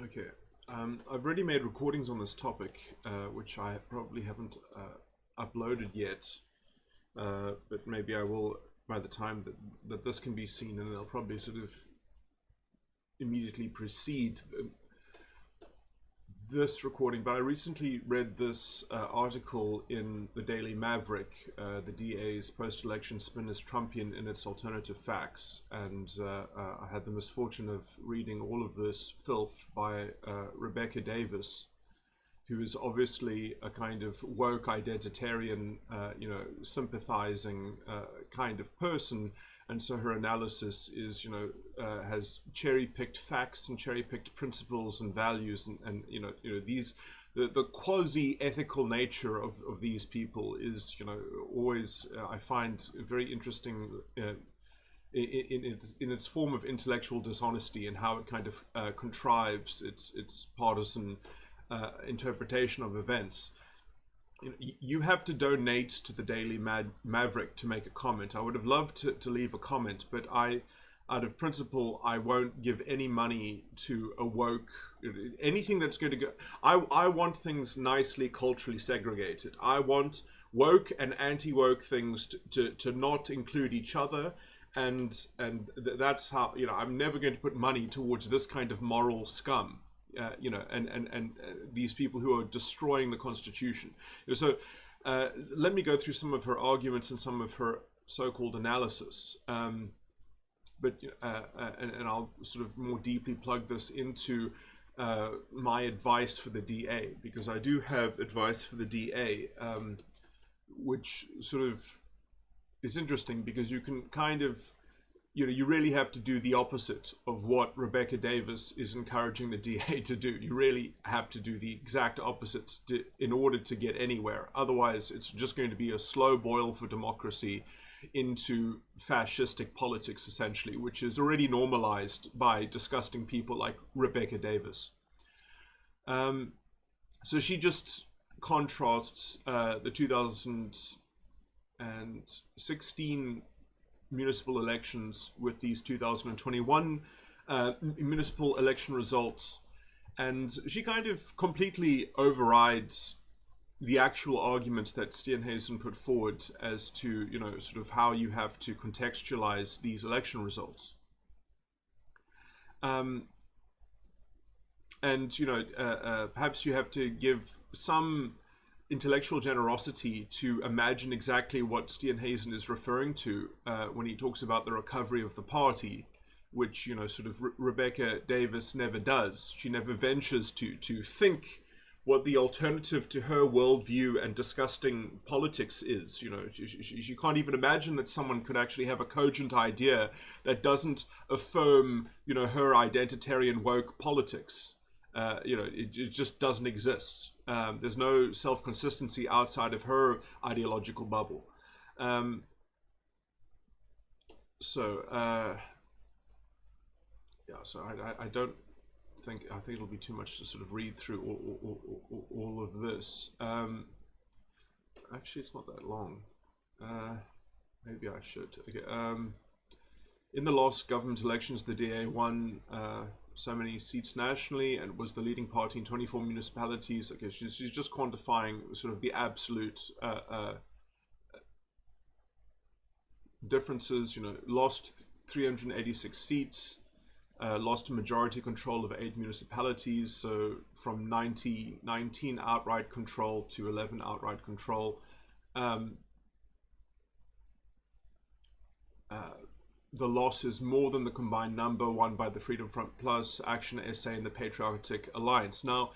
Okay. I've already made recordings on this topic, which I probably haven't uploaded yet, but maybe I will by the time that this can be seen, and they'll probably sort of immediately precede this recording. But I recently read this article in the Daily Maverick, the DA's post-election spin as Trumpian in its alternative facts, and I had the misfortune of reading all of this filth by Rebecca Davis, who is obviously a kind of woke identitarian, sympathizing kind of person, and so her analysis is, has cherry-picked facts and cherry-picked principles and values, and these the quasi-ethical nature of these people is, always I find very interesting. In its form of intellectual dishonesty and how it kind of contrives its partisan interpretation of events. You have to donate to the Daily Maverick to make a comment. I would have loved to leave a comment, but out of principle, I won't give any money to a woke, anything that's going to go. I want things nicely culturally segregated. I want woke and anti-woke things to not include each other. And that's how, I'm never going to put money towards this kind of moral scum. And these people who are destroying the Constitution. So let me go through some of her arguments and some of her so-called analysis. And I'll sort of more deeply plug this into my advice for the DA, because I do have advice for the DA, which sort of is interesting, because you can kind of you really have to do the opposite of what Rebecca Davis is encouraging the DA to do. You really have to do the exact opposite in order to get anywhere. Otherwise, it's just going to be a slow boil for democracy into fascistic politics, essentially, which is already normalized by disgusting people like Rebecca Davis. So she just contrasts the 2016 municipal elections with these 2021 municipal election results, and she kind of completely overrides the actual arguments that Steenhuisen put forward as to sort of how you have to contextualize these election results. Perhaps you have to give some intellectual generosity to imagine exactly what Steenhuisen is referring to when he talks about the recovery of the party, which sort of Rebecca Davis never does. She never ventures to think what the alternative to her worldview and disgusting politics is. She can't even imagine that someone could actually have a cogent idea that doesn't affirm her identitarian woke politics. It just doesn't exist. There's no self-consistency outside of her ideological bubble. So I don't think, I think it'll be too much to sort of read through all of this. Actually, it's not that long. Maybe I should. Okay. In the last government elections, the DA won so many seats nationally and was the leading party in 24 municipalities. Okay, she's just quantifying sort of the absolute differences. Lost 386 seats, lost a majority control of 8 municipalities, so from 19 outright control to 11 outright control. The loss is more than the combined number won by the Freedom Front Plus, Action SA, and the Patriotic Alliance. Now,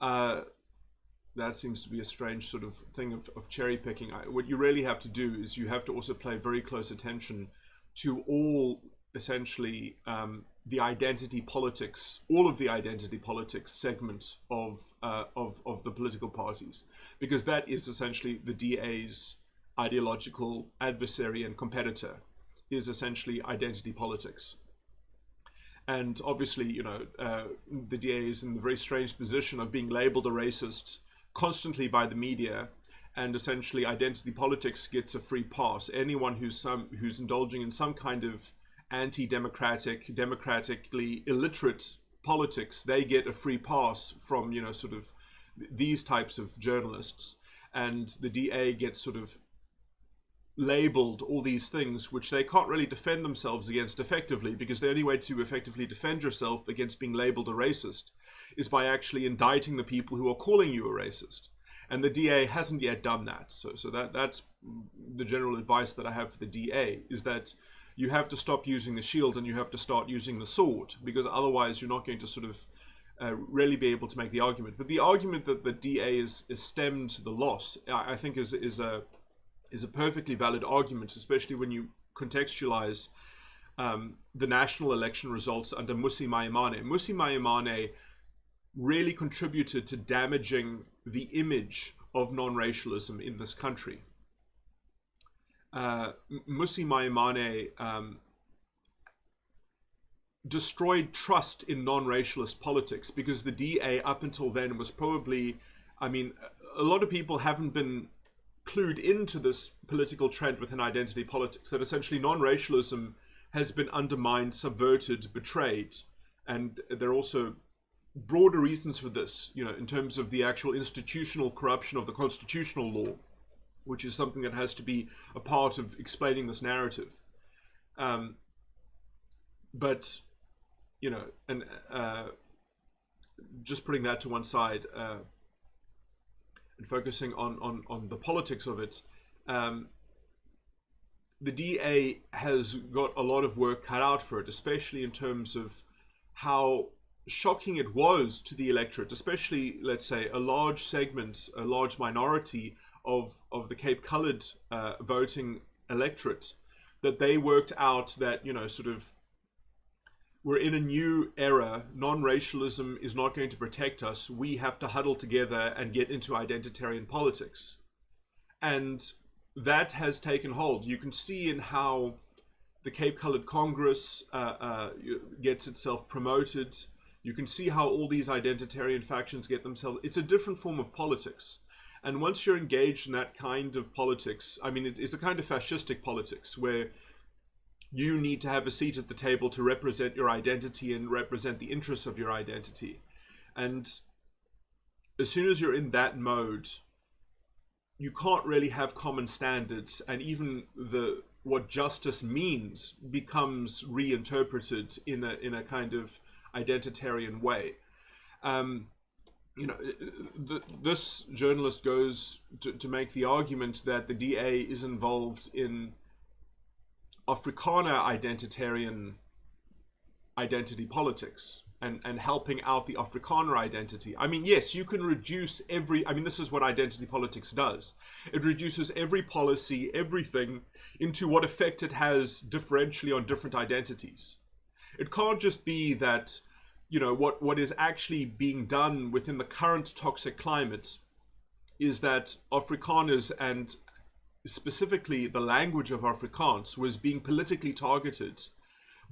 that seems to be a strange sort of thing of cherry picking. What you really have to do is you have to also pay very close attention to all, essentially, the identity politics, all of the identity politics segment of the political parties, because that is essentially the DA's ideological adversary and competitor. Is essentially identity politics. And obviously, the DA is in the very strange position of being labeled a racist constantly by the media, and essentially identity politics gets a free pass. Anyone who's indulging in some kind of anti-democratic, democratically illiterate politics, they get a free pass from, sort of these types of journalists, and the DA gets sort of labeled all these things which they can't really defend themselves against effectively, because the only way to effectively defend yourself against being labeled a racist is by actually indicting the people who are calling you a racist. And the DA hasn't yet done that. So that's the general advice that I have for the DA, is that you have to stop using the shield and you have to start using the sword, because otherwise you're not going to sort of really be able to make the argument. But the argument that the DA is stemmed the loss, I think is a perfectly valid argument, especially when you contextualize the national election results under Mmusi Maimane. Mmusi Maimane really contributed to damaging the image of non-racialism in this country. Mmusi Maimane destroyed trust in non-racialist politics, because the DA up until then was probably, I mean, a lot of people haven't been clued into this political trend within identity politics, that essentially non-racialism has been undermined, subverted, betrayed. And there are also broader reasons for this, in terms of the actual institutional corruption of the constitutional law, which is something that has to be a part of explaining this narrative. But, and just putting that to one side, and focusing on the politics of it, the DA has got a lot of work cut out for it, especially in terms of how shocking it was to the electorate, especially, let's say, a large segment, a large minority of the Cape Coloured voting electorate, that they worked out that, sort of, we're in a new era. Non-racialism is not going to protect us. We have to huddle together and get into identitarian politics. And that has taken hold. You can see in how the Cape Coloured Congress gets itself promoted. You can see how all these identitarian factions get themselves. It's a different form of politics. And once you're engaged in that kind of politics, I mean, it's a kind of fascistic politics where you need to have a seat at the table to represent your identity and represent the interests of your identity. And as soon as you're in that mode, you can't really have common standards, and even what justice means becomes reinterpreted in a kind of identitarian way. This journalist goes to make the argument that the DA is involved in Afrikaner identitarian identity politics and helping out the Afrikaner identity. I mean, yes, you can reduce this is what identity politics does. It reduces every policy, everything, into what effect it has differentially on different identities. It can't just be that, what is actually being done within the current toxic climate is that Afrikaners, and specifically the language of Afrikaans, was being politically targeted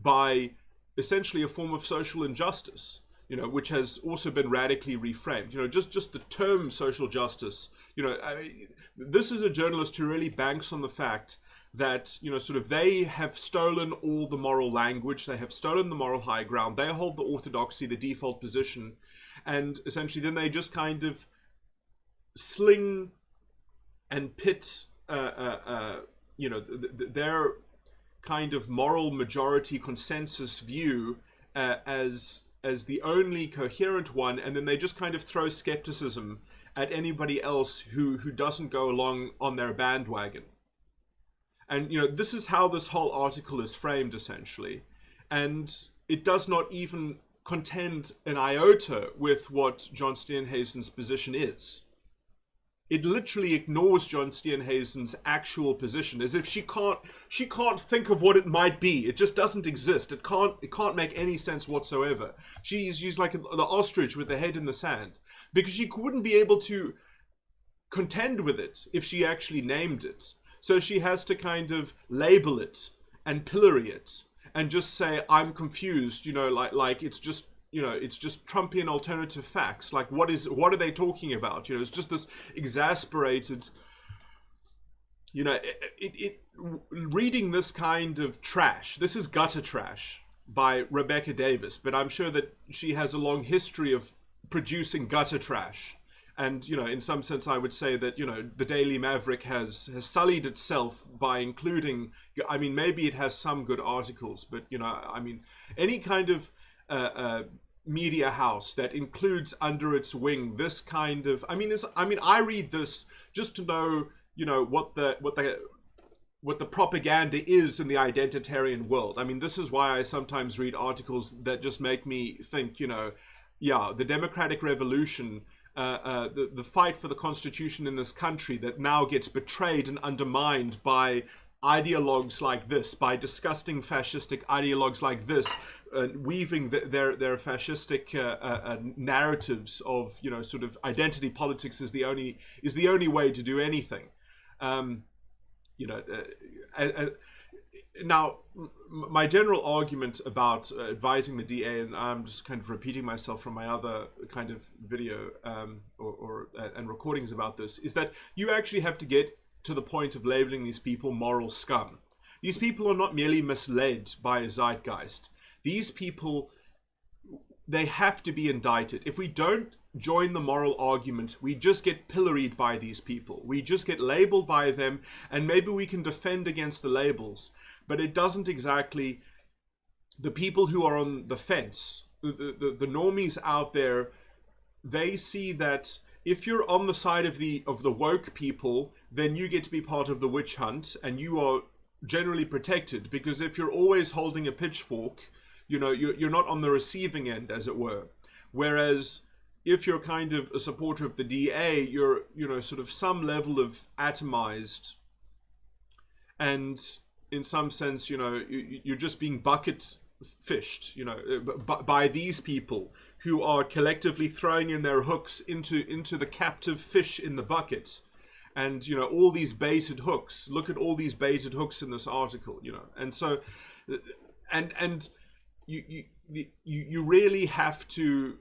by essentially a form of social injustice, which has also been radically reframed. Just the term social justice, this is a journalist who really banks on the fact that, sort of, they have stolen all the moral language, they have stolen the moral high ground, they hold the orthodoxy, the default position, and essentially then they just kind of sling and pit their kind of moral majority consensus view as the only coherent one, and then they just kind of throw skepticism at anybody else who doesn't go along on their bandwagon. And this is how this whole article is framed, essentially, and it does not even contend an iota with what John Steenhuisen's position is. It literally ignores John Steenhuisen's actual position, as if she can't think of what it might be. It just doesn't exist. It can't make any sense whatsoever. She's like the ostrich with the head in the sand, because she wouldn't be able to contend with it if she actually named it. So she has to kind of label it and pillory it and just say, I'm confused, like it's just, it's just Trumpian alternative facts. Like, what are they talking about? It's just this exasperated, reading this kind of trash. This is gutter trash. by Rebecca Davies, but I'm sure that she has a long history of producing gutter trash. And, you know, in some sense, I would say that, you know, the Daily Maverick has sullied itself by including, I mean, maybe it has some good articles, but, you know, I mean, any kind of media house that includes under its wing this kind of, I read this just to know, you know, what the propaganda is in the identitarian world. I mean, this is why I sometimes read articles that just make me think, you know, yeah, the democratic revolution, the fight for the constitution in this country that now gets betrayed and undermined by ideologues like this, by disgusting fascistic ideologues like this, weaving their fascistic narratives of, you know, sort of identity politics is the only way to do anything. You know, now my general argument about advising the DA, and I'm just kind of repeating myself from my other kind of video and recordings about this, is that you actually have to get to the point of labeling these people moral scum. These people are not merely misled by a zeitgeist. These people, they have to be indicted. If we don't join the moral argument, we just get pilloried by these people. We just get labeled by them, and maybe we can defend against the labels, but it doesn't exactly, the people who are on the fence, the normies out there, they see that if you're on the side of the woke people, then you get to be part of the witch hunt, and you are generally protected, because if you're always holding a pitchfork, you know, you're not on the receiving end, as it were. Whereas if you're kind of a supporter of the DA, you're, you know, sort of some level of atomized, and in some sense, you know, you're just being bucket fished, you know, by these people who are collectively throwing in their hooks into the captive fish in the bucket. And, you know, all these baited hooks, look at all these baited hooks in this article, you know. And so, and you really have to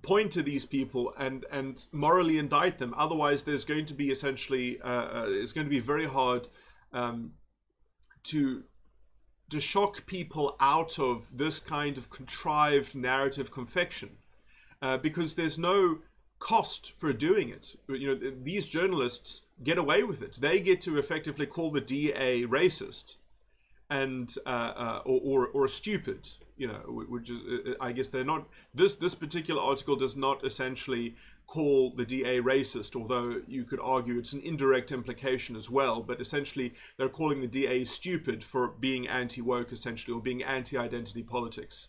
point to these people and morally indict them. Otherwise, there's going to be essentially, it's going to be very hard to shock people out of this kind of contrived narrative confection, because there's no cost for doing it. You know, these journalists get away with it. They get to effectively call the DA racist and or stupid, you know, which is, I guess they're not, this particular article does not essentially call the DA racist, although you could argue it's an indirect implication as well, but essentially they're calling the DA stupid for being anti-woke, essentially, or being anti-identity politics.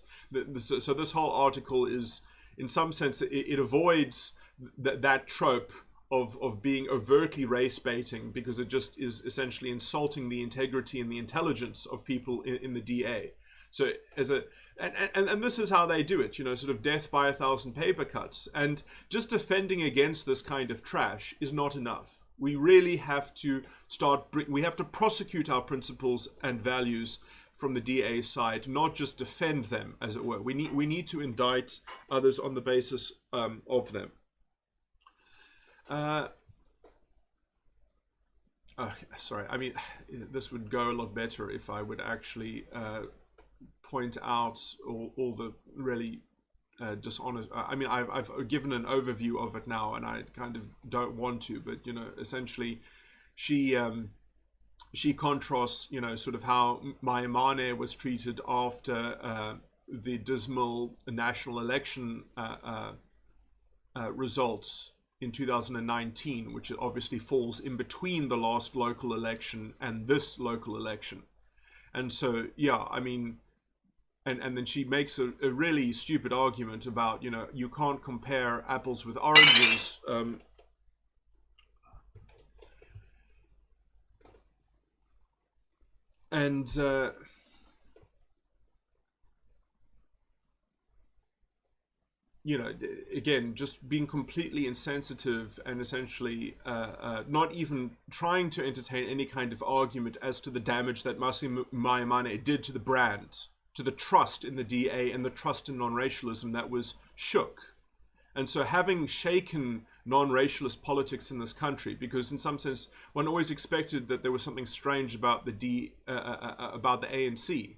So this whole article is, in some sense, it avoids that trope of being overtly race baiting, because it just is essentially insulting the integrity and the intelligence of people in the DA. So and this is how they do it, you know, sort of death by 1,000 paper cuts. And just defending against this kind of trash is not enough. We really have to we have to prosecute our principles and values from the DA side, not just defend them, as it were. We need to indict others on the basis of them. Sorry, I mean, this would go a lot better if I would actually point out all the really dishonest. I mean, I've given an overview of it now, and I kind of don't want to, but, you know, essentially, she contrasts, you know, sort of how Maimane was treated after the dismal national election results in 2019, which obviously falls in between the last local election and this local election. And so, yeah, I mean, and then she makes a really stupid argument about, you know, you can't compare apples with oranges. You know, again, just being completely insensitive and essentially not even trying to entertain any kind of argument as to the damage that Masih Maimane did to the brand, to the trust in the DA and the trust in non-racialism that was shook. And so having shaken non-racialist politics in this country, because in some sense one always expected that there was something strange about the ANC.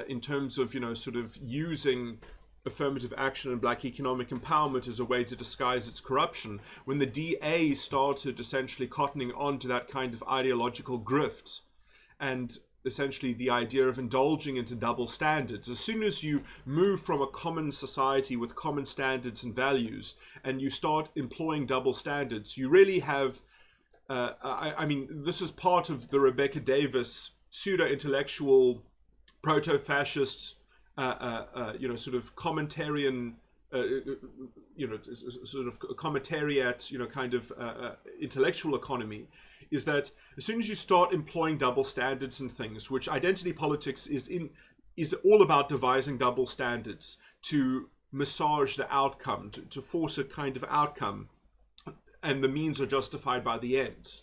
in terms of, sort of using affirmative action and black economic empowerment as a way to disguise its corruption, when the DA started essentially cottoning on to that kind of ideological grift and essentially the idea of indulging into double standards. As soon as you move from a common society with common standards and values and you start employing double standards, you really have, I mean, this is part of the Rebecca Davis pseudo-intellectual, proto-fascist, sort of commentarian, sort of commentariat, kind of intellectual economy, is that as soon as you start employing double standards and things, which identity politics is all about devising double standards to massage the outcome, to force a kind of outcome, and the means are justified by the ends.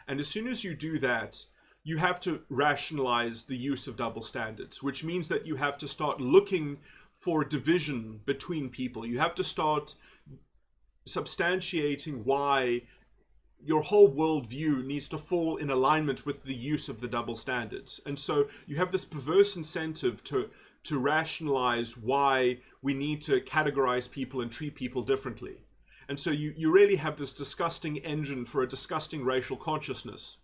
And as soon as you do that, you have to rationalize the use of double standards, which means that you have to start looking for division between people. You have to start substantiating why your whole worldview needs to fall in alignment with the use of the double standards. And so you have this perverse incentive to rationalize why we need to categorize people and treat people differently. And so you really have this disgusting engine for a disgusting racial consciousness,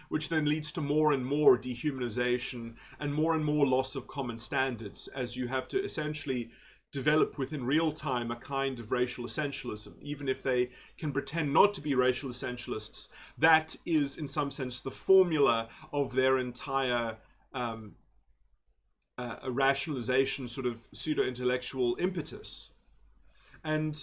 which then leads to more and more dehumanization and more loss of common standards, as you have to essentially develop within real time a kind of racial essentialism. Even if they can pretend not to be racial essentialists, that is in some sense the formula of their entire rationalization, sort of pseudo-intellectual impetus. And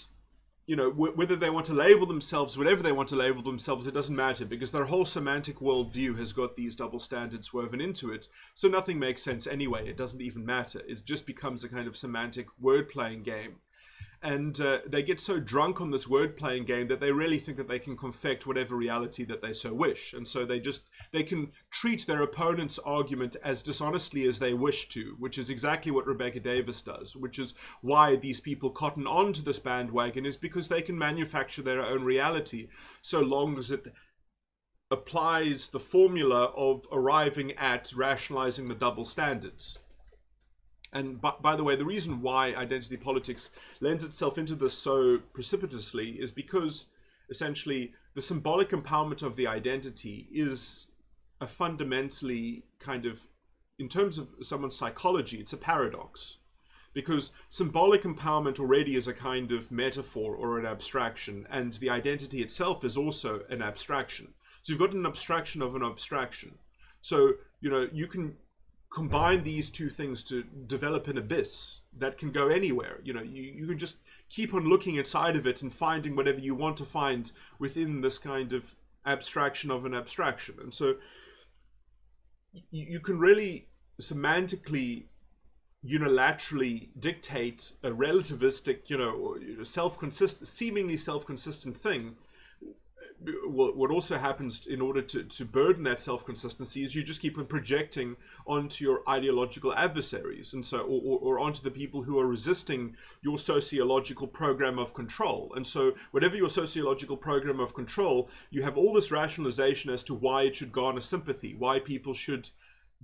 whether they want to label themselves, whatever they want to label themselves, it doesn't matter, because their whole semantic worldview has got these double standards woven into it. So nothing makes sense anyway. It doesn't even matter. It just becomes a kind of semantic word-playing game. And they get so drunk on this word-playing game that they really think that they can confect whatever reality that they so wish. And so they can treat their opponent's argument as dishonestly as they wish to, which is exactly what Rebecca Davis does, which is why these people cotton on to this bandwagon, is because they can manufacture their own reality, so long as it applies the formula of arriving at rationalizing the double standards. And by the way, the reason why identity politics lends itself into this so precipitously is because essentially the symbolic empowerment of the identity is a fundamentally kind of, in terms of someone's psychology, it's a paradox. Because symbolic empowerment already is a kind of metaphor or an abstraction, and the identity itself is also an abstraction. So you've got an abstraction of an abstraction. So, you can combine these two things to develop an abyss that can go anywhere. You can just keep on looking inside of it and finding whatever you want to find within this kind of abstraction of an abstraction. And so you can really semantically, unilaterally dictate a relativistic, seemingly self-consistent thing. What also happens in order to burden that self-consistency is you just keep on projecting onto your ideological adversaries, and so or onto the people who are resisting your sociological program of control. And so whatever your sociological program of control, you have all this rationalization as to why it should garner sympathy, why people should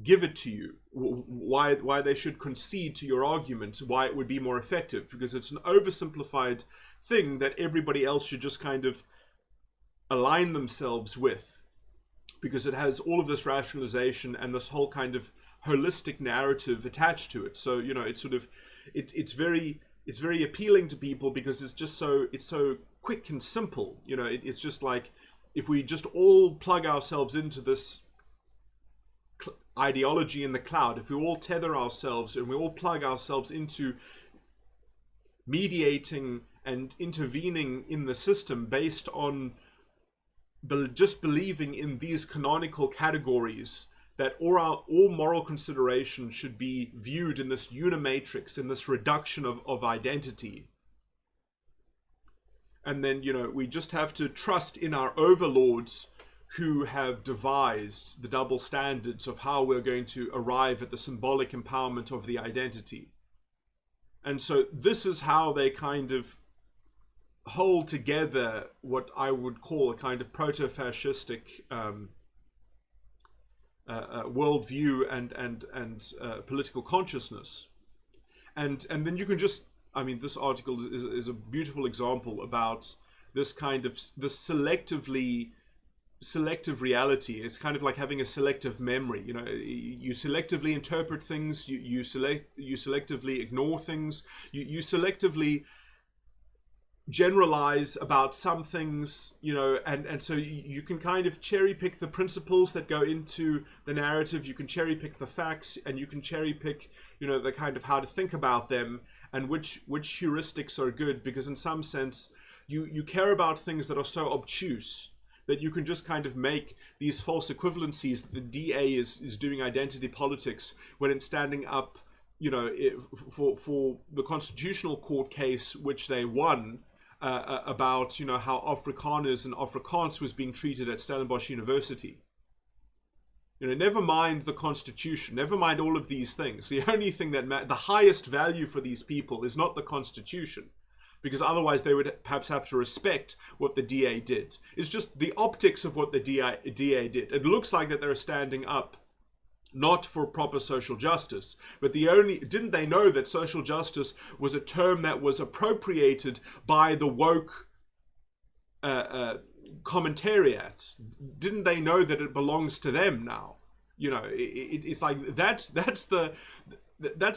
give it to you, why they should concede to your argument, why it would be more effective, because it's an oversimplified thing that everybody else should just kind of align themselves with, because it has all of this rationalization and this whole kind of holistic narrative attached to it. So it's sort of it's very appealing to people because it's so quick and simple. It's just like, if we just all plug ourselves into this ideology in the cloud, if we all tether ourselves and we all plug ourselves into mediating and intervening in the system based on just believing in these canonical categories, that all moral consideration should be viewed in this unimatrix, in this reduction of identity. And then, we just have to trust in our overlords who have devised the double standards of how we're going to arrive at the symbolic empowerment of the identity. And so this is how they kind of hold together what I would call a kind of proto-fascistic worldview and political consciousness. And then you can just, I mean, this article is a beautiful example about this kind of this selective reality. It's kind of like having a selective memory. You know, you selectively interpret things, you selectively ignore things, you selectively generalize about some things, you know, and so you can kind of cherry pick the principles that go into the narrative, you can cherry pick the facts, and you can cherry pick, you know, the kind of how to think about them and which heuristics are good, because in some sense you care about things that are so obtuse that you can just kind of make these false equivalencies that the DA is doing identity politics when it's standing up, you know, for the Constitutional Court case which they won, about, you know, how Afrikaners and Afrikaans was being treated at Stellenbosch University. You know, never mind the Constitution, never mind all of these things. The only thing that the highest value for these people is not the Constitution, because otherwise they would perhaps have to respect what the DA did. It's just the optics of what the DA did. It looks like that they're standing up not for proper social justice, but didn't they know that social justice was a term that was appropriated by the woke commentariat? Didn't they know that it belongs to them now? You know, it's like that's the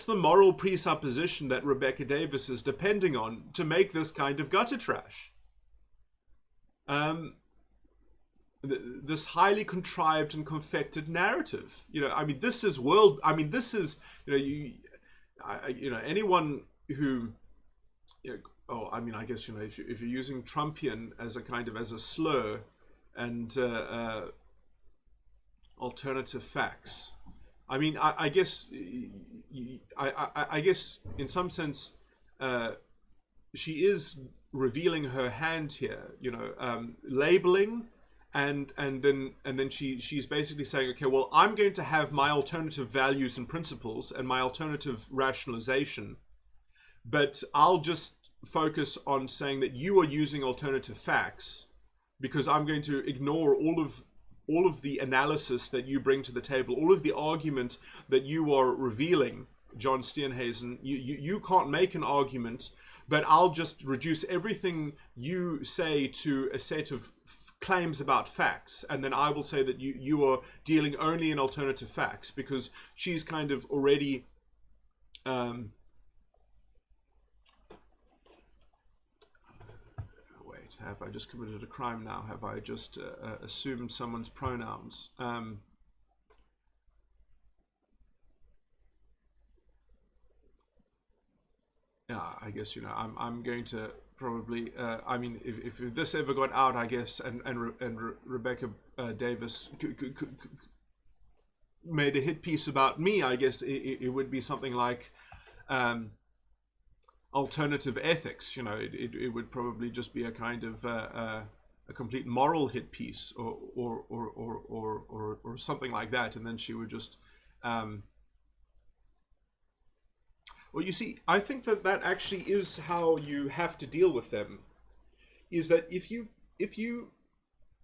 moral presupposition that Rebecca Davies is depending on to make this kind of gutter trash. This highly contrived and confected narrative. You know, I mean, this is you know, anyone who, you know, I mean, I guess, you know, if you're using Trumpian as a kind of as a slur and alternative facts. I mean, I guess I guess in some sense she is revealing her hand here, you know, labeling, and then she's basically saying, okay, well, I'm going to have my alternative values and principles and my alternative rationalization, but I'll just focus on saying that you are using alternative facts, because I'm going to ignore all of the analysis that you bring to the table, all of the argument that you are revealing, John Steenhuisen. You can't make an argument, but I'll just reduce everything you say to a set of claims about facts, and then I will say that you are dealing only in alternative facts, because she's kind of already wait, have I just committed a crime now? Have I just assumed someone's pronouns? Yeah, I guess, you know, I'm going to probably, I mean, if this ever got out, I guess, and Rebecca Davies made a hit piece about me, I guess it would be something like alternative ethics. You know, it would probably just be a kind of a complete moral hit piece, or something like that, and then she would just. Well, you see, I think that actually is how you have to deal with them, is that if you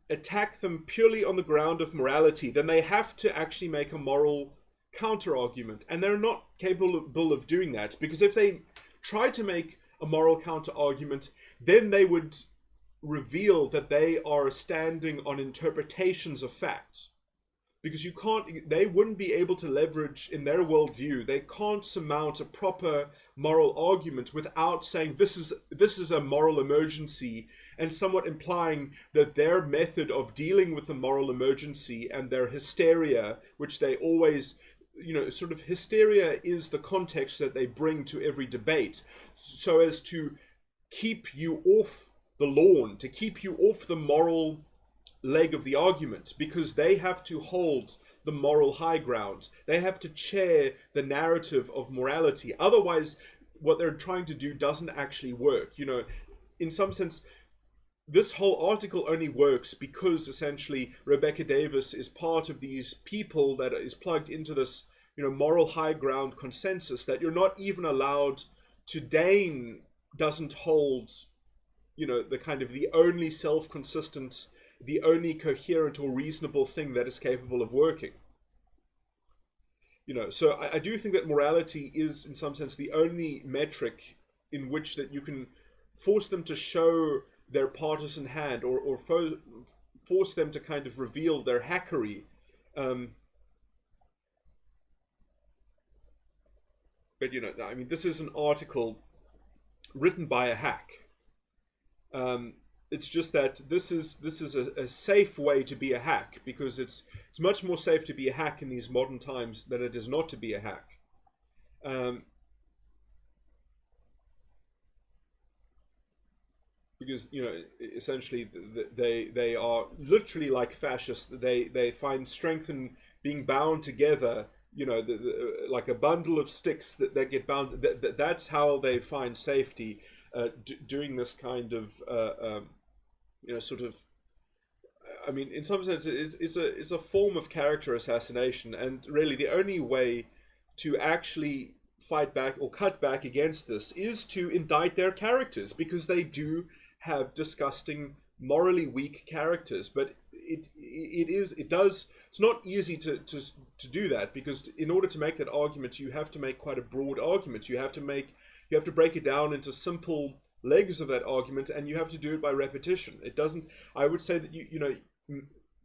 attack them purely on the ground of morality, then they have to actually make a moral counter-argument, and they're not capable of doing that, because if they try to make a moral counter-argument, then they would reveal that they are standing on interpretations of facts. Because they wouldn't be able to leverage in their worldview, they can't surmount a proper moral argument without saying this is a moral emergency, and somewhat implying that their method of dealing with the moral emergency and their hysteria, which they always, you know, sort of hysteria is the context that they bring to every debate, so as to keep you off the lawn, to keep you off the moral leg of the argument, because they have to hold the moral high ground. They have to chair the narrative of morality. Otherwise, what they're trying to do doesn't actually work. You know, in some sense, this whole article only works because essentially Rebecca Davies is part of these people that is plugged into this, you know, moral high ground consensus that you're not even allowed to deign, doesn't hold, you know, the kind of the only self-consistent, the only coherent or reasonable thing that is capable of working. So I do think that morality is, in some sense, the only metric in which that you can force them to show their partisan hand, or force them to kind of reveal their hackery. But I mean, this is an article written by a hack. It's just that this is a safe way to be a hack, because it's much more safe to be a hack in these modern times than it is not to be a hack. Because essentially they are literally like fascists. They find strength in being bound together. Like a bundle of sticks that get bound. That's how they find safety. Doing this kind of sort of, I mean, in some sense it's a form of character assassination, and really the only way to actually fight back or cut back against this is to indict their characters, because they do have disgusting, morally weak characters. But it's not easy to do that, because in order to make that argument you have to make quite a broad argument. You have to break it down into simple legs of that argument, and you have to do it by repetition. It doesn't, I would say that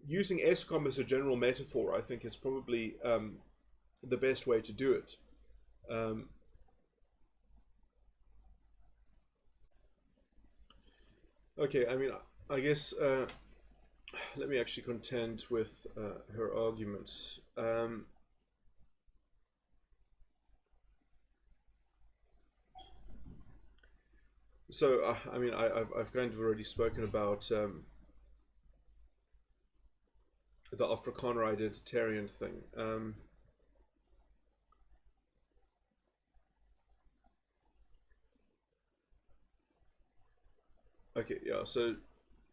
using ESCOM as a general metaphor, I think, is probably the best way to do it. Okay, I mean, I guess let me actually contend with her arguments. So, I mean, I've kind of already spoken about the Afrikaner identitarian thing. Okay, yeah, so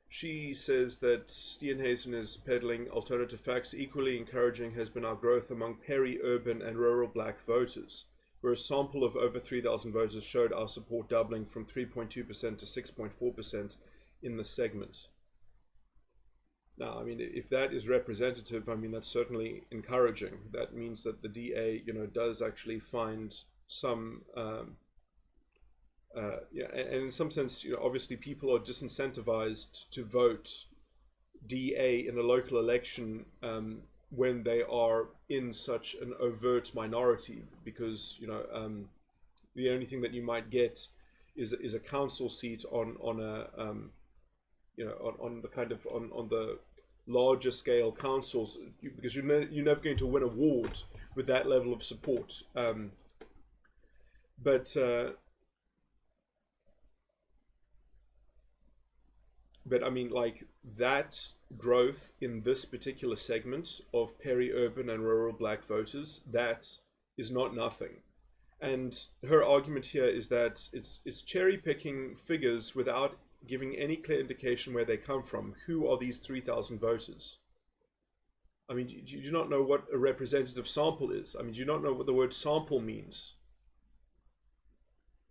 she says that Steenhuisen is peddling alternative facts. Equally encouraging has been our growth among peri-urban and rural black voters, where a sample of over 3,000 voters showed our support doubling from 3.2% to 6.4% in the segment. Now, I mean, if that is representative, I mean, that's certainly encouraging. That means that the DA, does actually find some, and in some sense, obviously people are disincentivized to vote DA in a local election when they are in such an overt minority, because the only thing that you might get is a council seat on a on the kind of on the larger scale councils, because you're never going to win a ward with that level of support. But I mean, like, that growth in this particular segment of peri-urban and rural black voters, that is not nothing. And her argument here is that it's cherry-picking figures without giving any clear indication where they come from. Who are these 3,000 voters? I mean, do you not know what a representative sample is? I mean, do you not know what the word sample means?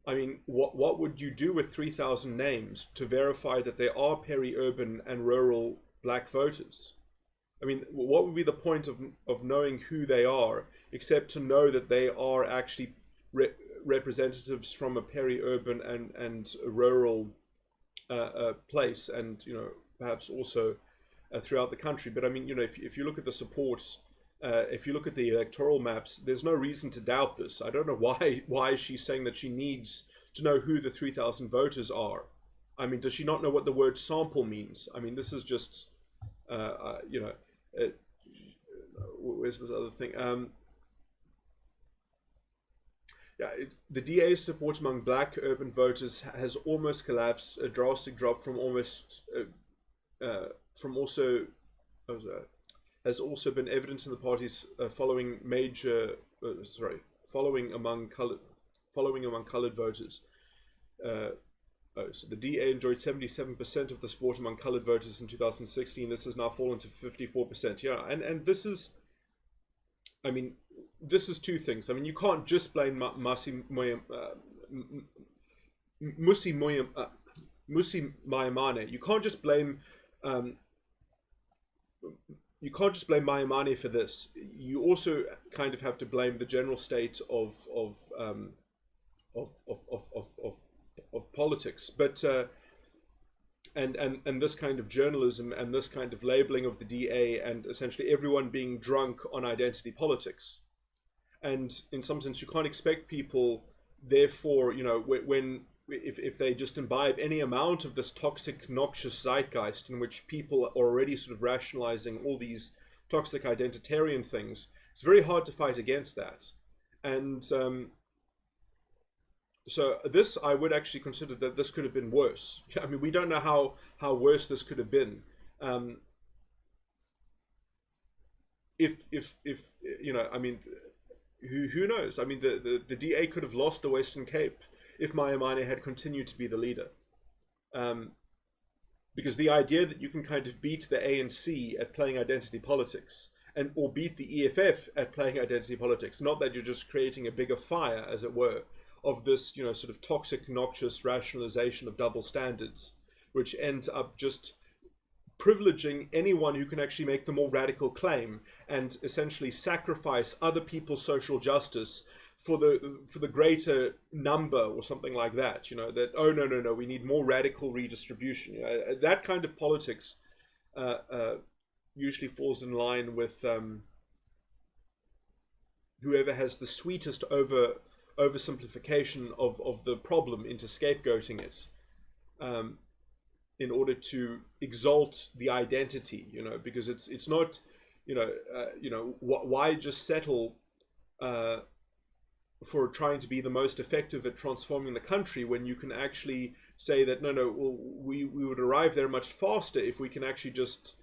I mean, what would you do with 3,000 names to verify that they are peri-urban and rural black voters? I mean, what would be the point of knowing who they are, except to know that they are actually representatives from a peri-urban and a rural place, and perhaps also throughout the country. But I mean, if you look at the support, if you look at the electoral maps, there's no reason to doubt this. I don't know why she's saying that she needs to know who the 3,000 voters are. I mean, does she not know what the word sample means? I mean, this is just, where's this other thing? Yeah, the DA's support among black urban voters has almost collapsed, a drastic drop from almost, has also been evident in the party's following among coloured voters. So the DA enjoyed 77% of the support among coloured voters in 2016. This has now fallen to 54%. Yeah, and this is, I mean, this is two things. I mean, you can't just blame Musi Maimane. You can't just blame you can't just blame Mayamane for this. You also kind of have to blame the general state of politics. But and this kind of journalism and this kind of labeling of the DA and essentially everyone being drunk on identity politics. And in some sense, you can't expect people, therefore, you know, if they just imbibe any amount of this toxic, noxious zeitgeist in which people are already sort of rationalizing all these toxic identitarian things, it's very hard to fight against that. And so this, I would actually consider that this could have been worse. I mean, we don't know how worse this could have been. If you know, I mean, who knows? I mean, the DA could have lost the Western Cape if Mayamane had continued to be the leader. Because the idea that you can kind of beat the ANC at playing identity politics, and or beat the EFF at playing identity politics, not that you're just creating a bigger fire, as it were, of this, you know, sort of toxic, noxious rationalization of double standards, which ends up just privileging anyone who can actually make the more radical claim and essentially sacrifice other people's social justice for the greater number or something like that. You know, that, oh no, we need more radical redistribution. You know, that kind of politics usually falls in line with whoever has the sweetest oversimplification of the problem into scapegoating it, in order to exalt the identity, you know, because it's not, you know, why just settle for trying to be the most effective at transforming the country when you can actually say that no, well, we would arrive there much faster if we can actually just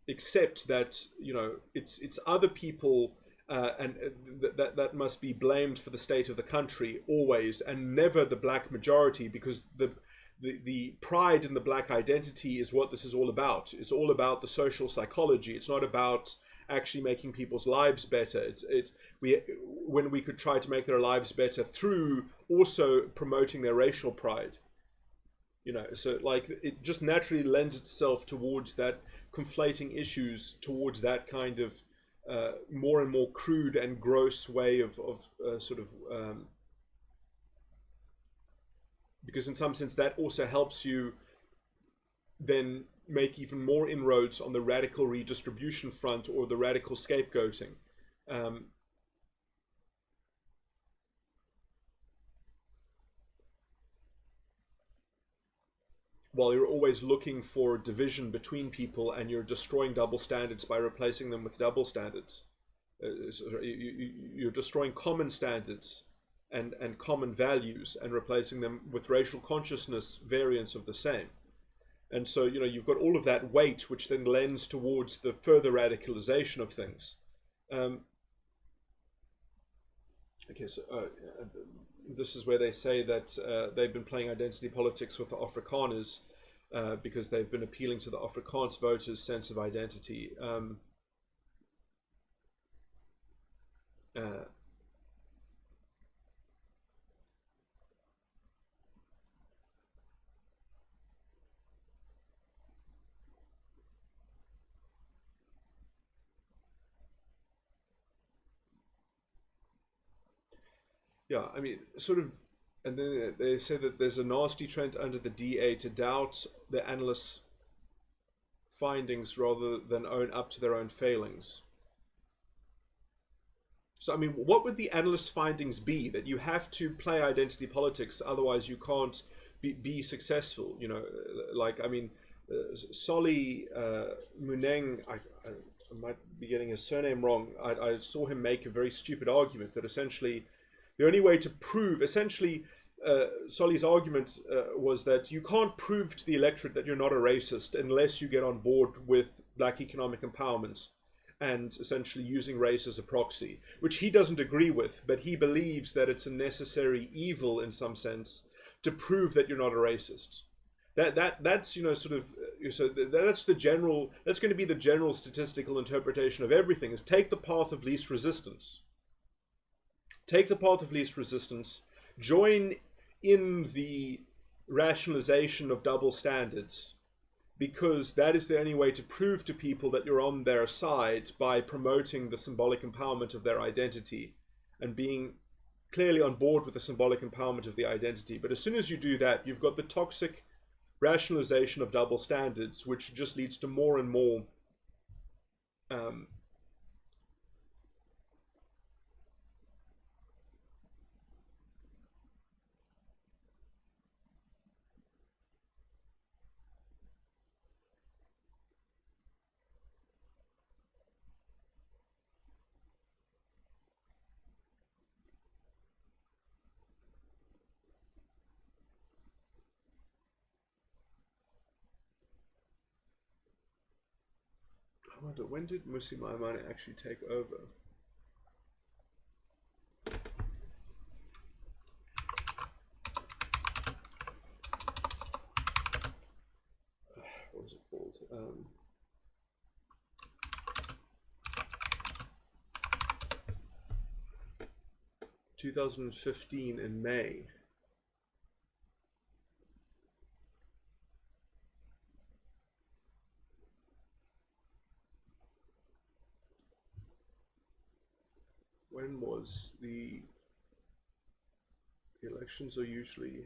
accept that, you know, it's other people. And that must be blamed for the state of the country always, and never the black majority, because the pride in the black identity is what this is all about. It's all about the social psychology. It's not about actually making people's lives better. When we could try to make their lives better through also promoting their racial pride. You know, so like it just naturally lends itself towards that, conflating issues towards that kind of more and more crude and gross way of because in some sense that also helps you then make even more inroads on the radical redistribution front or the radical scapegoating. While you're always looking for division between people, and you're destroying double standards by replacing them with double standards. You're destroying common standards and common values and replacing them with racial consciousness variants of the same. And so, you know, you've got all of that weight, which then lends towards the further radicalization of things. Okay, so this is where they say that they've been playing identity politics with the Afrikaners because they've been appealing to the Afrikaans voters' sense of identity. Yeah, I mean, sort of, and then they say that there's a nasty trend under the DA to doubt the analysts' findings rather than own up to their own failings. So, I mean, what would the analysts' findings be? That you have to play identity politics, otherwise you can't be successful, you know? Like, I mean, Solly Muneng, I might be getting his surname wrong, I saw him make a very stupid argument that essentially the only way to prove, essentially, Solly's argument was that you can't prove to the electorate that you're not a racist unless you get on board with black economic empowerment and essentially using race as a proxy, which he doesn't agree with, but he believes that it's a necessary evil in some sense to prove that you're not a racist. That's, you know, sort of, so that's the general, that's going to be the general statistical interpretation of everything, is take the path of least resistance. Take the path of least resistance, join in the rationalization of double standards, because that is the only way to prove to people that you're on their side, by promoting the symbolic empowerment of their identity and being clearly on board with the symbolic empowerment of the identity. But as soon as you do that, you've got the toxic rationalization of double standards, which just leads to more and more I wonder, when did Musi Maimane actually take over? What was it called? 2015 in May. When was the elections are usually,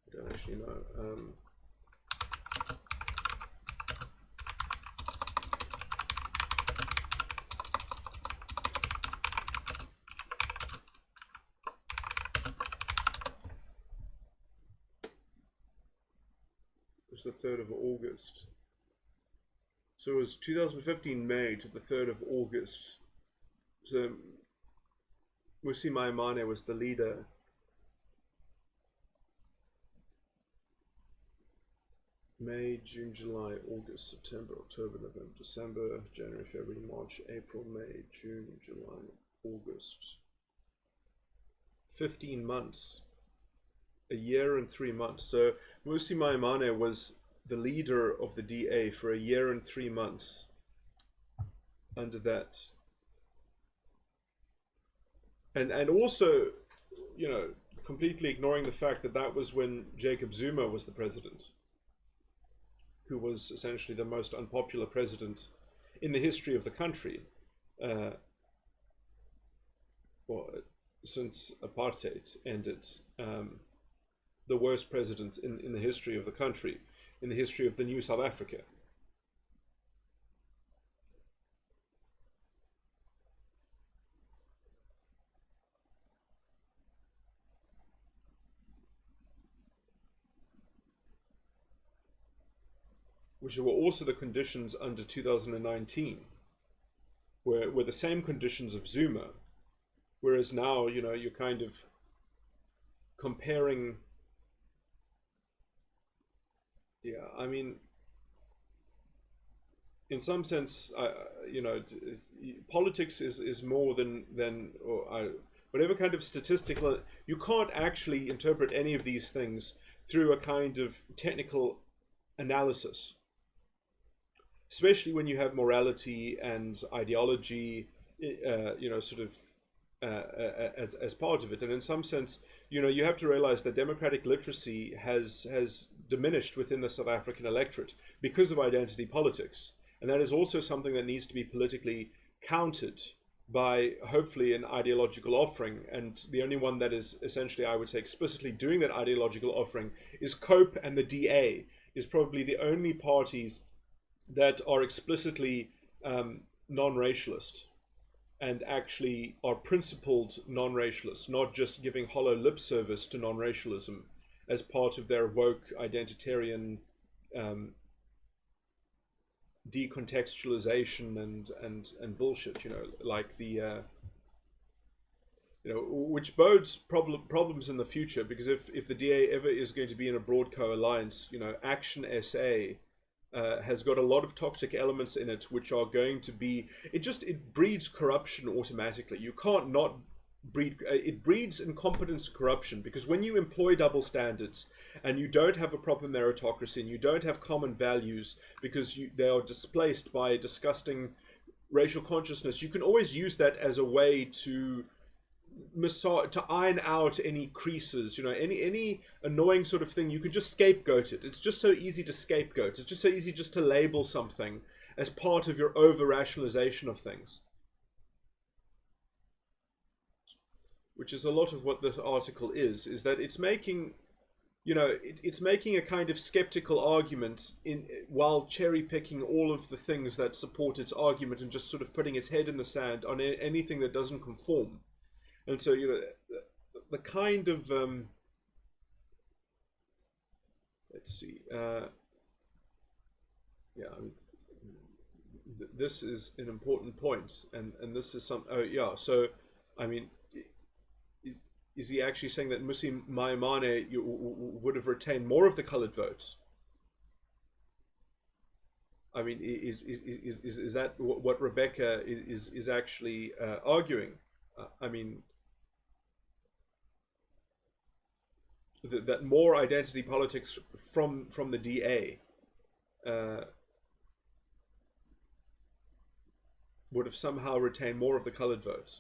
I don't actually know. It was the 3rd of August. So it was 2015 May to the 3rd of August. So Musi Maimane was the leader. May, June, July, August, September, October, November, December, January, February, March, April, May, June, July, August. 15 months. A year and 3 months. So Musi Maimane was the leader of the DA for a year and 3 months under that. And also, you know, completely ignoring the fact that that was when Jacob Zuma was the president, who was essentially the most unpopular president in the history of the country, well, since apartheid ended. The worst president in the history of the country, in the history of the new South Africa. Which were also the conditions under 2019, were the same conditions of Zuma, whereas now, you know, you're kind of comparing. Yeah, I mean, in some sense, you know, politics is more than whatever kind of statistical. You can't actually interpret any of these things through a kind of technical analysis, especially when you have morality and ideology, you know, sort of as part of it. And in some sense, you know, you have to realize that democratic literacy has diminished within the South African electorate because of identity politics. And that is also something that needs to be politically countered by, hopefully, an ideological offering. And the only one that is essentially, I would say, explicitly doing that ideological offering is COPE, and the DA is probably the only parties that are explicitly non-racialist and actually are principled non-racialists, not just giving hollow lip service to non-racialism as part of their woke identitarian decontextualization and bullshit, you know, like the you know, which bodes problems in the future, because if the DA ever is going to be in a broad co-alliance, you know, Action SA has got a lot of toxic elements in it, which are going to be, it breeds corruption automatically. You can't not breed, it breeds incompetence, corruption, because when you employ double standards and you don't have a proper meritocracy and you don't have common values because they are displaced by disgusting racial consciousness, you can always use that as a way to to iron out any creases, any annoying sort of thing. You could just scapegoat it. It's just so easy to scapegoat. It's just so easy just to label something as part of your over rationalization of things, which is a lot of what this article is that it's making, it's making a kind of skeptical argument while cherry picking all of the things that support its argument and just sort of putting its head in the sand on anything that doesn't conform. And so, the kind of let's see, yeah, I mean, this is an important point, and this is some. Oh yeah, so I mean, is he actually saying that Musi Maimane would have retained more of the coloured vote? I mean, is that what Rebecca is actually arguing? I mean, that more identity politics from the DA would have somehow retained more of the coloured vote.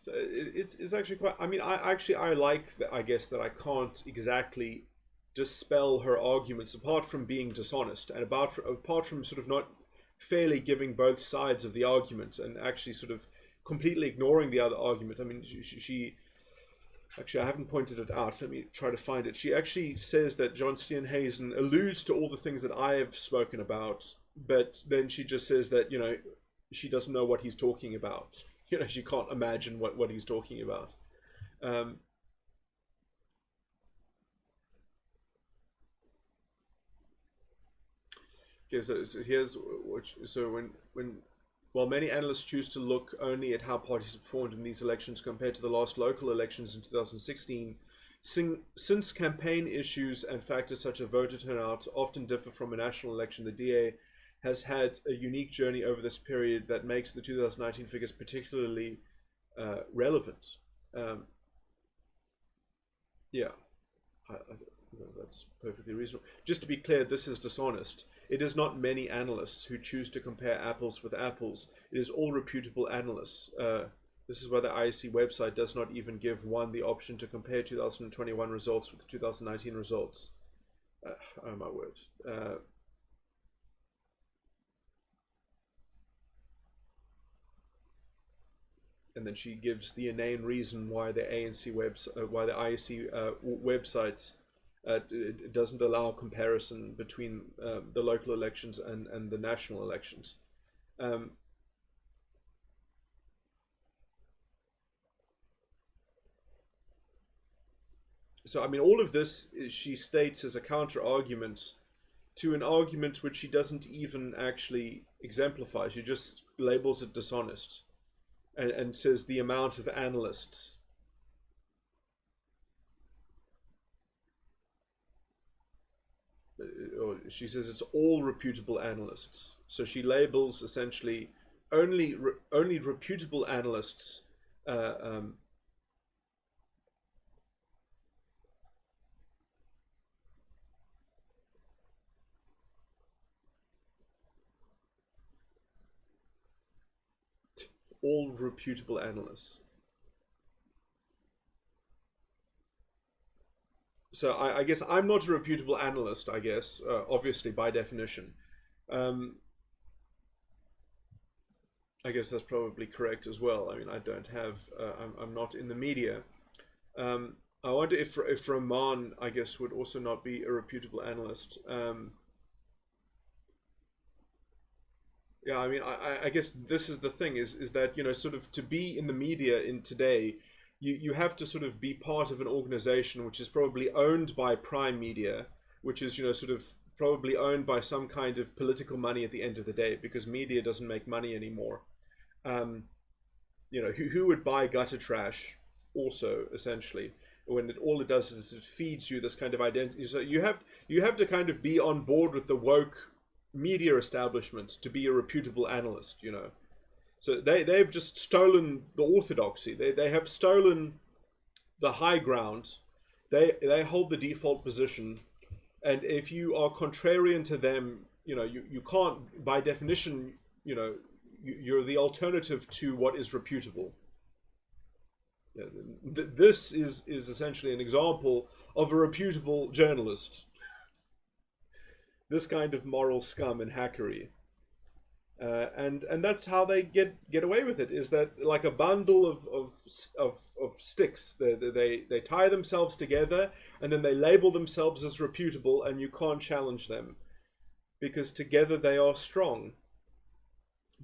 So it's actually quite. I mean, I like that. I guess that I can't exactly dispel her arguments apart from being dishonest and apart from sort of not fairly giving both sides of the argument and actually sort of completely ignoring the other argument. I mean, she actually, I haven't pointed it out. Let me try to find it. She actually says that John Steenhuisen alludes to all the things that I have spoken about, but then she just says that she doesn't know what he's talking about. She can't imagine what he's talking about. Okay, so here's while many analysts choose to look only at how parties performed in these elections compared to the last local elections in 2016, since campaign issues and factors such as voter turnout often differ from a national election, the DA has had a unique journey over this period that makes the 2019 figures particularly relevant. Yeah, that's perfectly reasonable. Just to be clear, this is dishonest. It is not many analysts who choose to compare apples with apples. It is all reputable analysts. This is why the IEC website does not even give one the option to compare 2021 results with the 2019 results. Oh my word. And then she gives the inane reason why the IEC website doesn't allow comparison between the local elections and the national elections. So I mean, all of this she states as a counter argument to an argument which she doesn't even actually exemplify. She just labels it dishonest. And says the amount of analysts. Or she says it's all reputable analysts. So she labels essentially only reputable analysts. All reputable analysts. So I guess I'm not a reputable analyst, I guess, obviously by definition. I guess that's probably correct as well. I mean, I don't have, I'm not in the media. I wonder if Rahman, I guess, would also not be a reputable analyst. Yeah, I mean, I guess this is the thing is that, sort of to be in the media in today, you have to sort of be part of an organization which is probably owned by Prime Media, which is, sort of probably owned by some kind of political money at the end of the day, because media doesn't make money anymore. Who would buy gutter trash also, essentially, when all it does is it feeds you this kind of identity. So you have to kind of be on board with the woke media establishment to be a reputable analyst, So they've just stolen the orthodoxy. They have stolen the high ground They hold the default position, and if you are contrarian to them, you can't, by definition, you're the alternative to what is reputable. This is essentially an example of a reputable journalist. This kind of moral scum and hackery. And that's how they get away with it. Is that like a bundle of sticks? They tie themselves together, and then they label themselves as reputable, and you can't challenge them because together they are strong.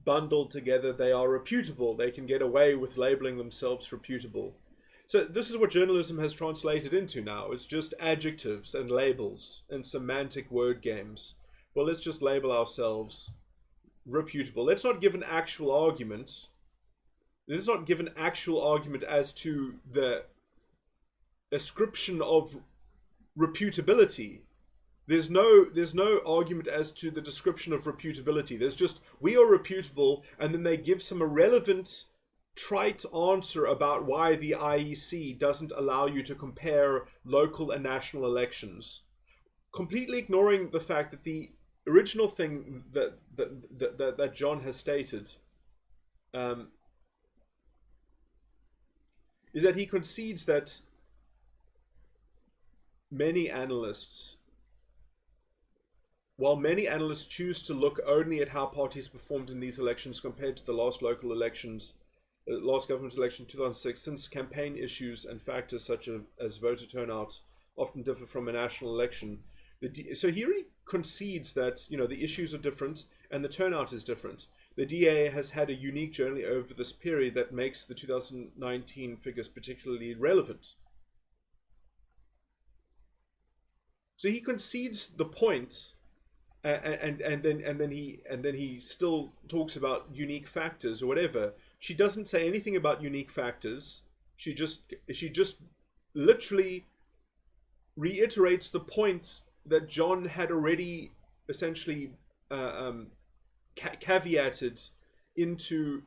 Bundled together, they are reputable. They can get away with labeling themselves reputable. So this is what journalism has translated into now. It's just adjectives and labels and semantic word games. Well, let's just label ourselves reputable. Let's not give an actual argument. Let's not give an actual argument as to the ascription of reputability. There's no argument as to the description of reputability. There's just, we are reputable, and then they give some irrelevant, trite answer about why the IEC doesn't allow you to compare local and national elections, completely ignoring the fact that the original thing that John has stated is that he concedes that while many analysts choose to look only at how parties performed in these elections compared to the last local elections, last government election 2006, since campaign issues and factors such as voter turnout often differ from a national election, so he really concedes that the issues are different and the turnout is different. The DA has had a unique journey over this period that makes the 2019 figures particularly relevant. So he concedes the point, and then he still talks about unique factors or whatever. She doesn't say anything about unique factors. She just literally reiterates the point that John had already essentially caveated into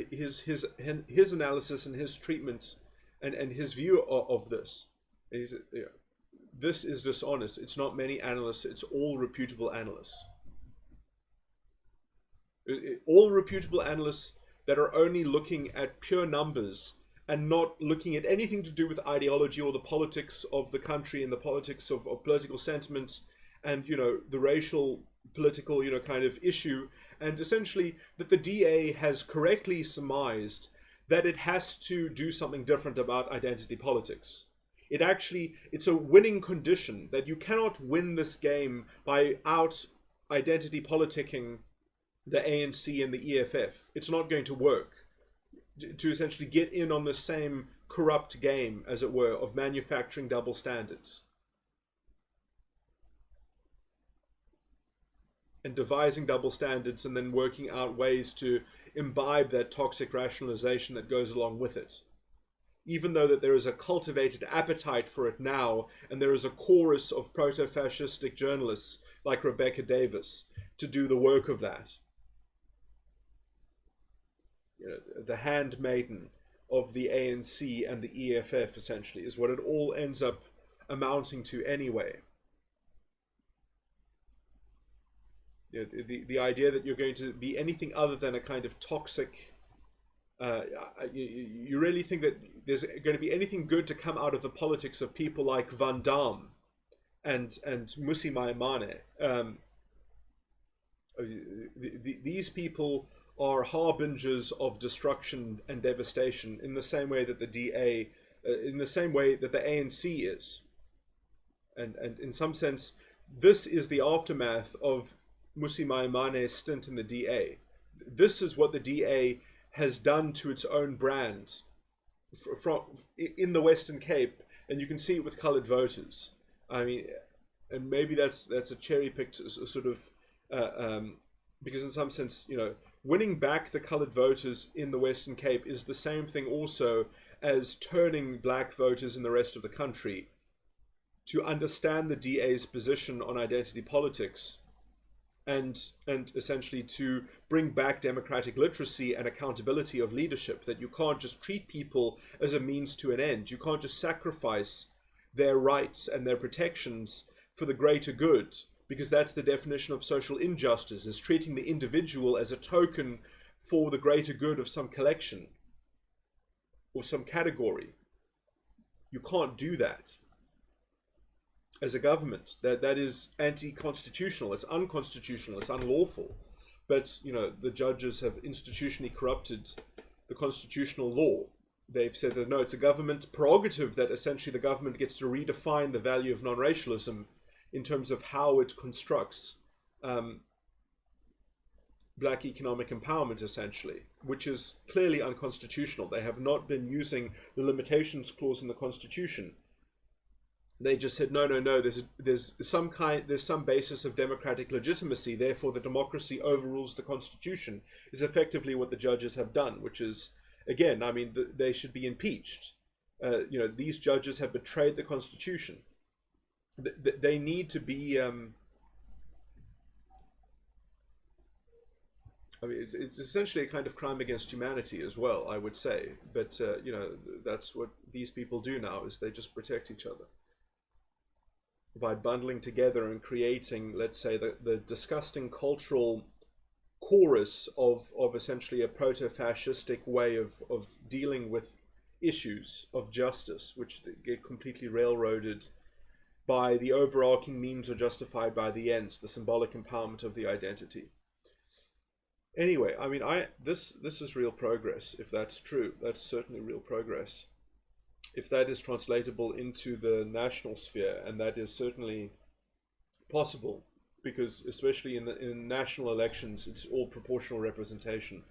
his analysis and his treatment and his view of this. And he's, this is dishonest. It's not many analysts. It's all reputable analysts. All reputable analysts that are only looking at pure numbers and not looking at anything to do with ideology or the politics of the country and the politics of political sentiment and, the racial political, kind of issue. And essentially that the DA has correctly surmised that it has to do something different about identity politics. It's a winning condition, that you cannot win this game by out identity politicking the ANC and the EFF. It's not going to work. To essentially get in on the same corrupt game, as it were, of manufacturing double standards and devising double standards and then working out ways to imbibe that toxic rationalization that goes along with it. Even though that there is a cultivated appetite for it now, and there is a chorus of proto-fascistic journalists like Rebecca Davies to do the work of that. The handmaiden of the ANC and the EFF, essentially, is what it all ends up amounting to anyway. The idea that you're going to be anything other than a kind of toxic... you really think that there's going to be anything good to come out of the politics of people like Van Dam and Mmusi Maimane? These people are harbingers of destruction and devastation in the same way that the DA, in the same way that the ANC is. And in some sense, this is the aftermath of Mmusi Maimane's stint in the DA. This is what the DA has done to its own brand in the Western Cape, and you can see it with coloured voters. I mean, and maybe that's a cherry-picked sort of, because in some sense, winning back the coloured voters in the Western Cape is the same thing also as turning black voters in the rest of the country to understand the DA's position on identity politics and essentially to bring back democratic literacy and accountability of leadership, that you can't just treat people as a means to an end. You can't just sacrifice their rights and their protections for the greater good, because that's the definition of social injustice, is treating the individual as a token for the greater good of some collection or some category. You can't do that as a government. That is anti-constitutional, it's unconstitutional, it's unlawful. But the judges have institutionally corrupted the constitutional law. They've said that no, it's a government prerogative, that essentially the government gets to redefine the value of non-racialism in terms of how it constructs black economic empowerment, essentially, which is clearly unconstitutional. They have not been using the limitations clause in the Constitution. They just said no. There's some basis of democratic legitimacy. Therefore, the democracy overrules the Constitution. Is effectively what the judges have done, which is, again, I mean, they should be impeached. These judges have betrayed the Constitution. They need to be. I mean, it's essentially a kind of crime against humanity as well, I would say. But that's what these people do now, is they just protect each other by bundling together and creating, let's say, the disgusting cultural chorus of essentially a proto-fascistic way of dealing with issues of justice, which get completely railroaded by the overarching means or justified by the ends, the symbolic empowerment of the identity. Anyway, I mean, this is real progress. If that's true, that's certainly real progress. If that is translatable into the national sphere, and that is certainly possible, because especially in national elections, it's all proportional representation.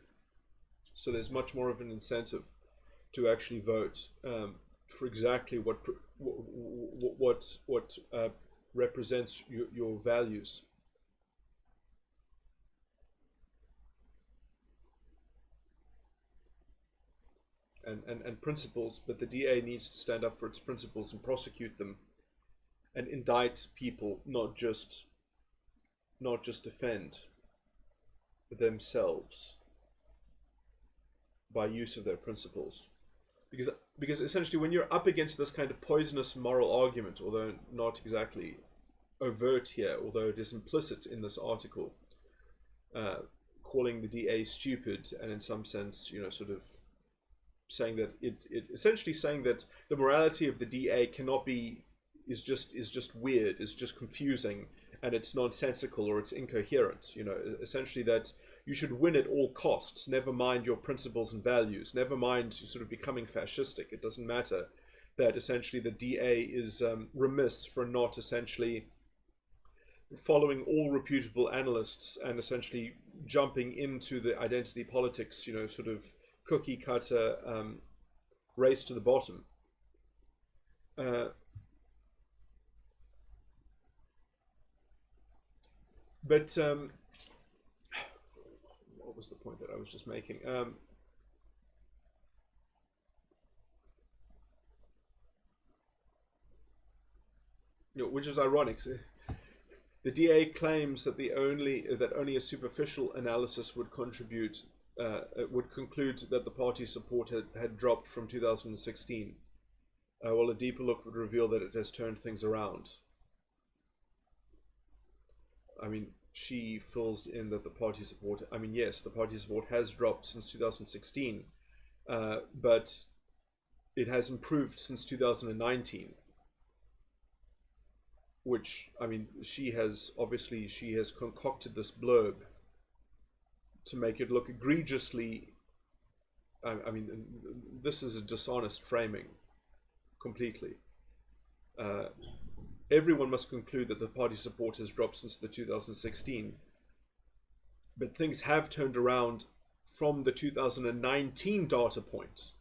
So there's much more of an incentive to actually vote for exactly what represents your values. And principles, but the DA needs to stand up for its principles and prosecute them and indict people, not just defend themselves by use of their principles. Because essentially, when you're up against this kind of poisonous moral argument, although not exactly overt here, although it is implicit in this article, calling the DA stupid, and in some sense, sort of saying that it essentially saying that the morality of the DA is just weird, is just confusing, and it's nonsensical, or it's incoherent. Essentially that you should win at all costs, never mind your principles and values, never mind sort of becoming fascistic. It doesn't matter. That essentially the DA is remiss for not essentially following all reputable analysts and essentially jumping into the identity politics, sort of cookie cutter race to the bottom. But what was the point that I was just making? Which is ironic. The DA claims that only a superficial analysis would conclude that the party's support had dropped from 2016, while a deeper look would reveal that it has turned things around. I mean, she fills in that the party support, I mean, yes, the party support has dropped since 2016, but it has improved since 2019. Which, I mean, she has concocted this blurb to make it look egregiously, I mean, this is a dishonest framing, completely. Everyone must conclude that the party support has dropped since the 2016, but things have turned around from the 2019 data point.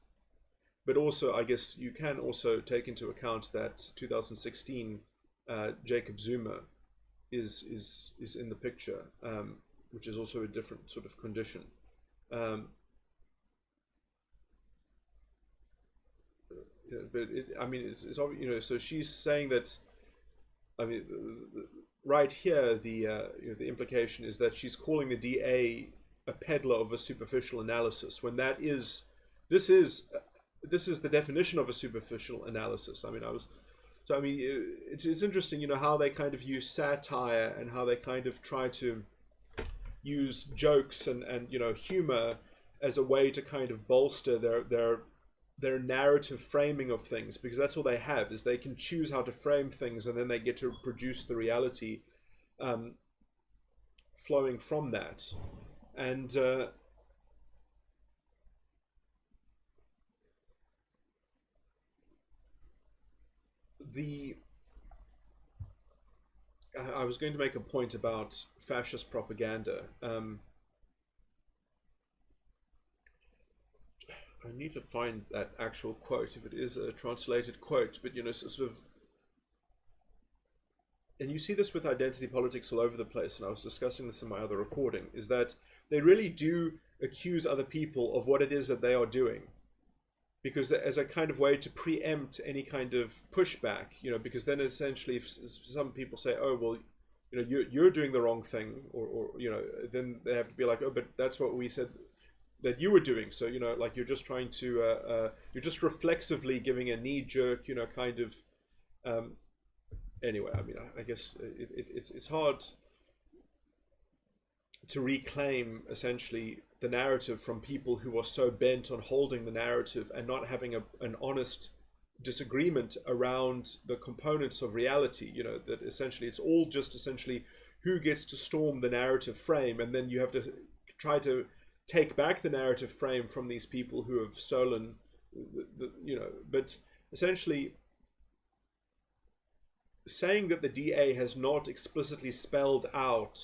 But also, I guess you can also take into account that 2016 Jacob Zuma is in the picture, which is also a different sort of condition. But I mean, it's so she's saying that. I mean, right here, the implication is that she's calling the DA a peddler of a superficial analysis, when this is this is the definition of a superficial analysis. I mean, it's interesting, how they kind of use satire and how they kind of try to use jokes and humor as a way to kind of bolster their narrative framing of things, because that's all they have, is they can choose how to frame things, and then they get to produce the reality flowing from that. And I was going to make a point about fascist propaganda. I need to find that actual quote, if it is a translated quote, but sort of, and you see this with identity politics all over the place, and I was discussing this in my other recording, is that they really do accuse other people of what it is that they are doing, because as a kind of way to preempt any kind of pushback, because then essentially if some people say, oh, well, you're doing the wrong thing, or then they have to be like, oh, but that's what we said that you were doing. So, like, you're just trying to, you're just reflexively giving a knee-jerk, kind of, anyway, I mean, I guess it's hard to reclaim, essentially, the narrative from people who are so bent on holding the narrative and not having an honest disagreement around the components of reality, that essentially it's all just essentially who gets to storm the narrative frame, and then you have to try to take back the narrative frame from these people who have stolen but essentially saying that the DA has not explicitly spelled out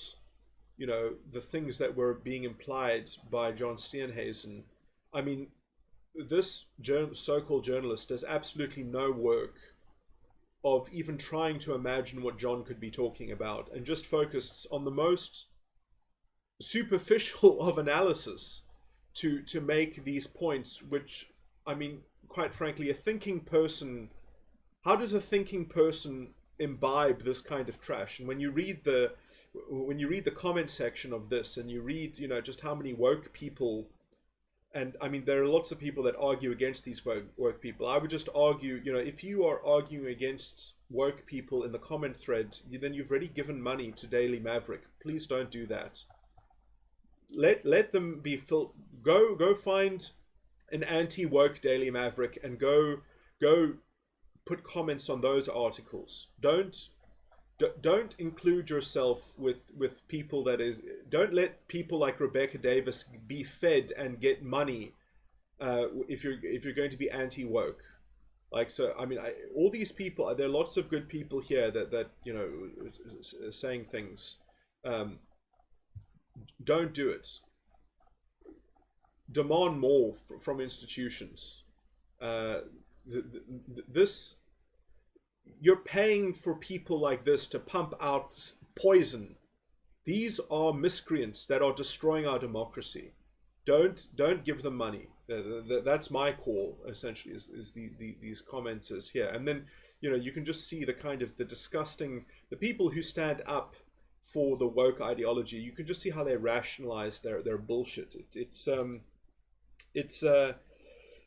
the things that were being implied by John Steenhuisen. I mean, this so-called journalist does absolutely no work of even trying to imagine what John could be talking about, and just focused on the most superficial of analysis to make these points, which, I mean, quite frankly, a thinking person, how does a thinking person imbibe this kind of trash? And when you read the comment section of this, and you read just how many woke people, and I mean, there are lots of people that argue against these woke people. I would just argue, if you are arguing against woke people in the comment thread, then you've already given money to Daily Maverick. Please don't do that. Let them be go find an anti-woke Daily Maverick and go put comments on those articles. Don't include yourself with people don't let people like Rebecca Davis be fed and get money if you're going to be anti-woke. Like, so I mean, all these people, there are lots of good people here that saying things. Don't do it. Demand more from institutions. You're paying for people like this to pump out poison. These are miscreants that are destroying our democracy. Don't give them money. That's my call, essentially, is these commenters here. And then you can just see the kind of the people who stand up for the woke ideology. You can just see how they rationalize their bullshit.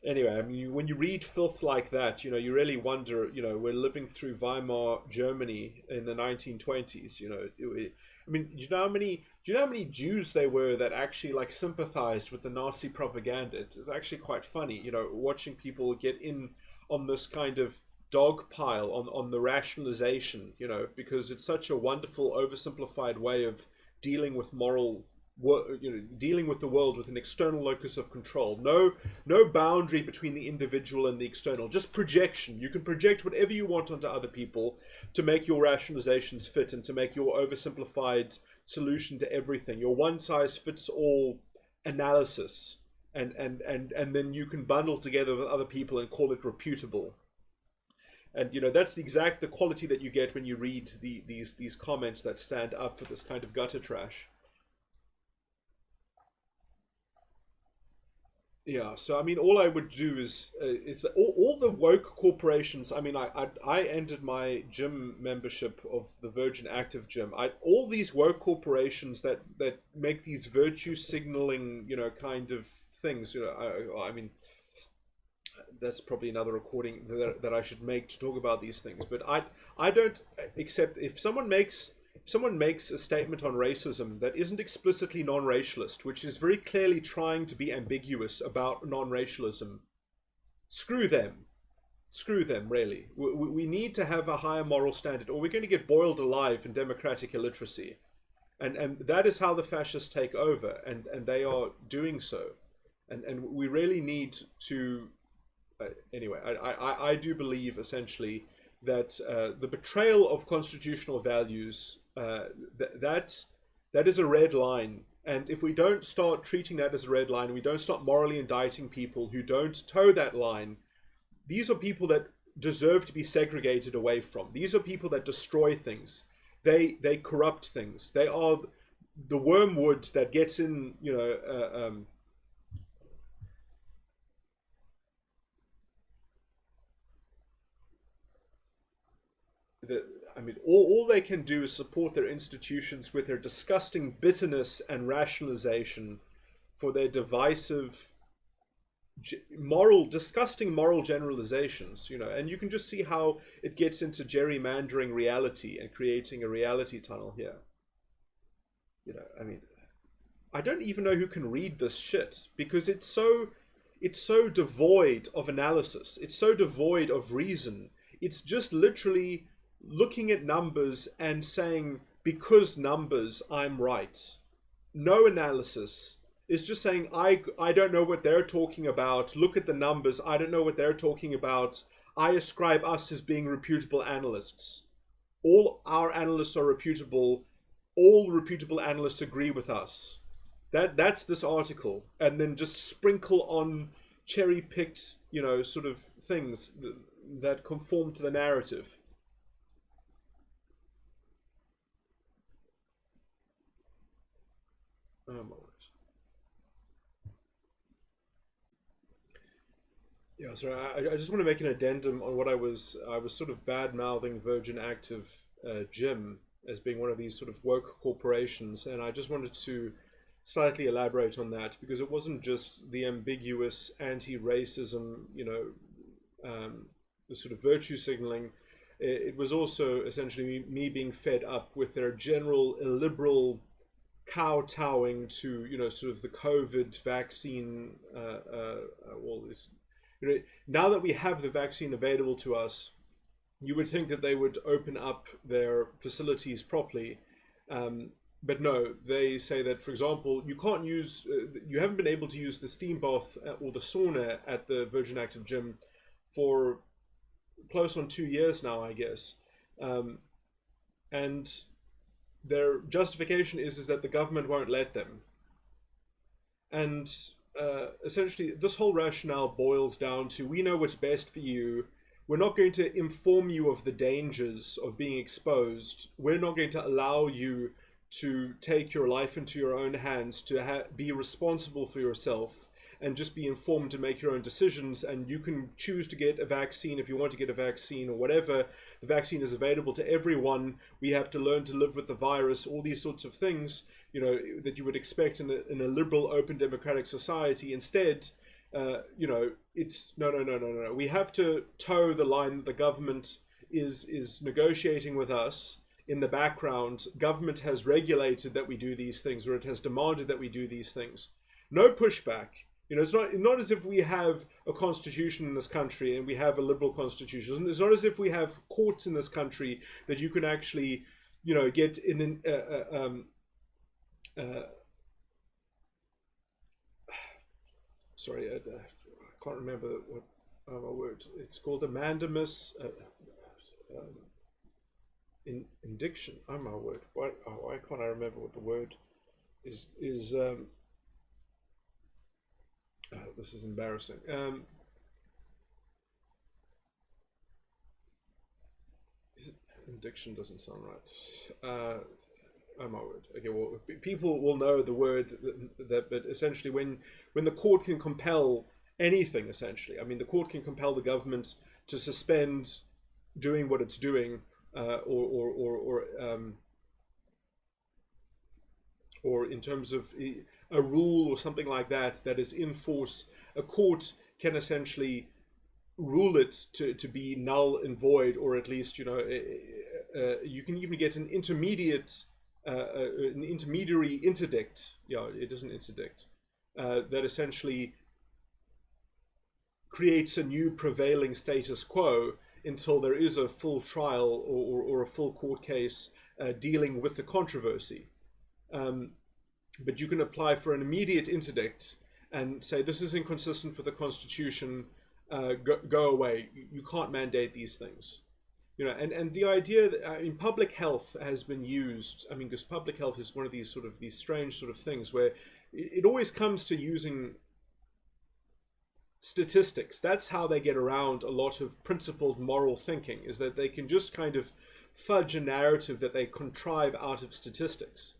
Anyway, I mean, when you read filth like that, you really wonder, we're living through Weimar Germany in the 1920s. I mean, do you know how many Jews there were that actually like sympathized with the Nazi propaganda? It's actually quite funny, watching people get in on this kind of dog pile on the rationalization, because it's such a wonderful oversimplified way of dealing with dealing with the world with an external locus of control. No boundary between the individual and the external, just projection. You can project whatever you want onto other people to make your rationalizations fit and to make your oversimplified solution to everything, your one size fits all analysis, and then you can bundle together with other people and call it reputable. And that's the quality that you get when you read these comments that stand up for this kind of gutter trash. Yeah, so I mean, all I would do is all the woke corporations. I mean, I ended my gym membership of the Virgin Active gym. All these woke corporations that make these virtue signaling, kind of things. I mean, that's probably another recording that I should make to talk about these things. But I don't accept if someone makes a statement on racism that isn't explicitly non-racialist, which is very clearly trying to be ambiguous about non-racialism. Screw them. Screw them, really. We need to have a higher moral standard, or we're going to get boiled alive in democratic illiteracy. And that is how the fascists take over, and they are doing so. And we really need to anyway, I do believe essentially that the betrayal of constitutional values that is a red line, and if we don't start treating that as a red line, we don't start morally indicting people who don't toe that line. These are people that deserve to be segregated away from. These are people that destroy things. They corrupt things. They are the wormwood that gets in, the, I mean, all they can do is support their institutions with their disgusting bitterness and rationalization for their divisive, disgusting moral generalizations, and you can just see how it gets into gerrymandering reality and creating a reality tunnel here. I mean, I don't even know who can read this shit because it's so devoid of analysis. It's so devoid of reason. It's just literally looking at numbers and saying, because numbers, I'm right. No analysis. It's just saying, I don't know what they're talking about. Look at the numbers. I don't know what they're talking about. I ascribe us as being reputable analysts. All our analysts are reputable. All reputable analysts agree with us. That's this article. And then just sprinkle on cherry-picked, sort of things that conform to the narrative. Oh my word. Yeah, sorry. I just want to make an addendum on what I was sort of bad mouthing Virgin Active Gym as being one of these sort of woke corporations, and I just wanted to slightly elaborate on that because it wasn't just the ambiguous anti-racism, the sort of virtue signaling. It was also essentially me being fed up with their general illiberal kowtowing to sort of the COVID vaccine, all this. Now that we have the vaccine available to us, you would think that they would open up their facilities properly, but no. They say that, for example, you haven't been able to use the steam bath or the sauna at the Virgin Active gym for close on 2 years now, I guess, and their justification is that the government won't let them. And essentially, this whole rationale boils down to, we know what's best for you. We're not going to inform you of the dangers of being exposed. We're not going to allow you to take your life into your own hands, to be responsible for yourself and just be informed to make your own decisions. And you can choose to get a vaccine if you want to get a vaccine or whatever. The vaccine is available to everyone. We have to learn to live with the virus, all these sorts of things, that you would expect in a liberal, open, democratic society. Instead, it's no. We have to toe the line that the government is negotiating with us. In the background, government has regulated that we do these things, or it has demanded that we do these things. No pushback. It's not as if we have a constitution in this country and we have a liberal constitution. It's not as if we have courts in this country that you can actually, get in sorry, I can't remember what my word. It's called a mandamus indiction. Oh my word! Why can't I remember what the word is? This is embarrassing. Is it indiction? Doesn't sound right. oh my word. Okay, well, people will know the word but essentially, when the court can compel anything, essentially, I mean, the court can compel the government to suspend doing what it's doing, or in terms of a rule or something like that that is in force, a court can essentially rule it to be null and void, or at least, you can even get an intermediary interdict. Yeah, it is an interdict that essentially creates a new prevailing status quo until there is a full trial or a full court case dealing with the controversy. But you can apply for an immediate interdict and say, this is inconsistent with the Constitution, go away. You can't mandate these things. And the idea that public health has been used, because public health is one of these strange sort of things where it always comes to using statistics. That's how they get around a lot of principled moral thinking, is that they can just kind of fudge a narrative that they contrive out of statistics.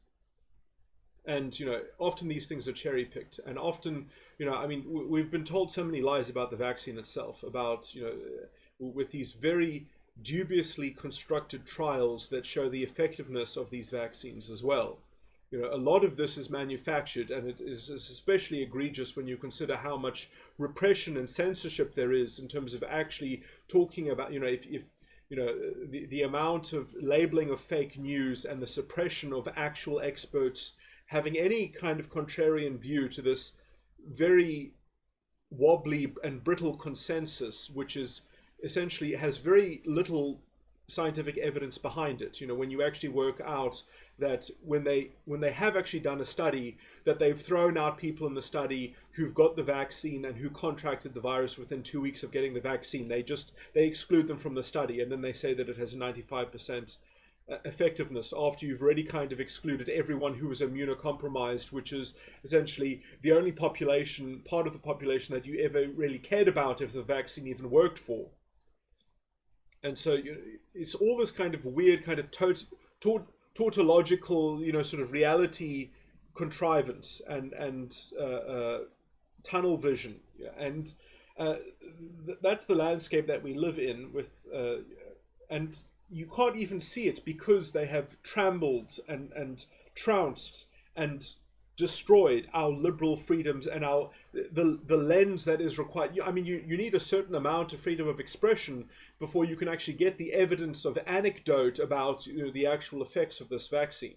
And often these things are cherry picked, and often we've been told so many lies about the vaccine itself, about with these very dubiously constructed trials that show the effectiveness of these vaccines as well. A lot of this is manufactured, and it is especially egregious when you consider how much repression and censorship there is in terms of actually talking about, if the amount of labeling of fake news and the suppression of actual experts having any kind of contrarian view to this very wobbly and brittle consensus, which is essentially has very little scientific evidence behind it. When you actually work out that when they have actually done a study, that they've thrown out people in the study who've got the vaccine and who contracted the virus within 2 weeks of getting the vaccine, they exclude them from the study, and then they say that it has a 95% effectiveness after you've already kind of excluded everyone who was immunocompromised, which is essentially the only part of the population that you ever really cared about if the vaccine even worked for. And so it's all this kind of weird kind of tautological, sort of reality contrivance and tunnel vision, and that's the landscape that we live in with, and you can't even see it because they have trampled and trounced and destroyed our liberal freedoms and the lens that is required. You need a certain amount of freedom of expression before you can actually get the evidence of anecdote about the actual effects of this vaccine.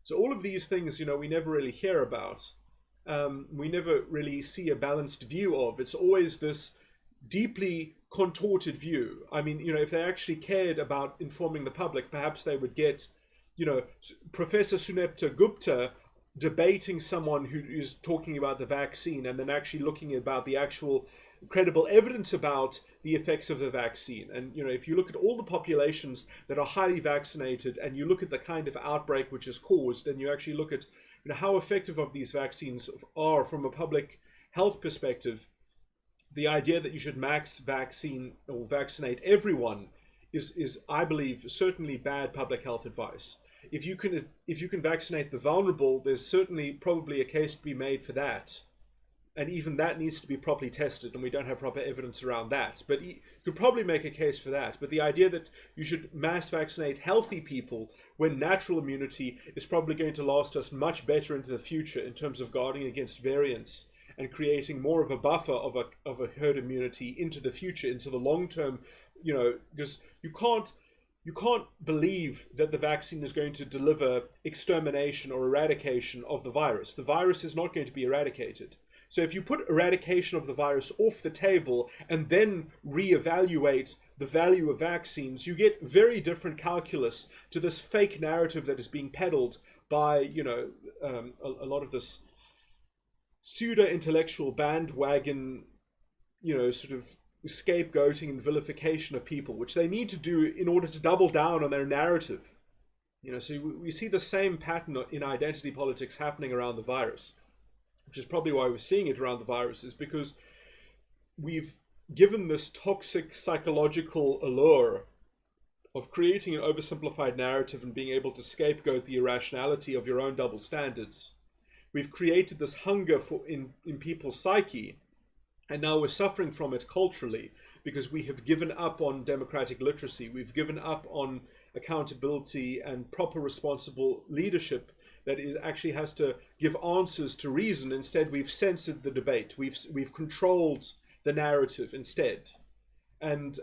So all of these things, we never really hear about. We never really see a balanced view of. It's always this deeply contorted view. If they actually cared about informing the public, perhaps they would get, Professor Sunepta Gupta debating someone who is talking about the vaccine and then actually looking about the actual credible evidence about the effects of the vaccine. And if you look at all the populations that are highly vaccinated and you look at the kind of outbreak which is caused, and you actually look at how effective of these vaccines are from a public health perspective, the idea that you should max vaccine or vaccinate everyone is I believe certainly bad public health advice. If you can vaccinate the vulnerable, there's certainly probably a case to be made for that, and even that needs to be properly tested, and we don't have proper evidence around that. But you could probably make a case for that. But the idea that you should mass vaccinate healthy people when natural immunity is probably going to last us much better into the future in terms of guarding against variants and creating more of a buffer of a herd immunity into the future, into the long term, because you can't believe that the vaccine is going to deliver extermination or eradication of the virus. The virus is not going to be eradicated. So if you put eradication of the virus off the table and then reevaluate the value of vaccines, you get very different calculus to this fake narrative that is being peddled by, a lot of this pseudo-intellectual bandwagon, sort of scapegoating and vilification of people, which they need to do in order to double down on their narrative. So we see the same pattern in identity politics happening around the virus, which is probably why we're seeing it around the virus, is because we've given this toxic psychological allure of creating an oversimplified narrative and being able to scapegoat the irrationality of your own double standards. We've created this hunger for in people's psyche, and now we're suffering from it culturally because we have given up on democratic literacy. We've given up on accountability and proper responsible leadership that is actually has to give answers to reason. Instead, we've censored the debate. We've controlled the narrative instead. And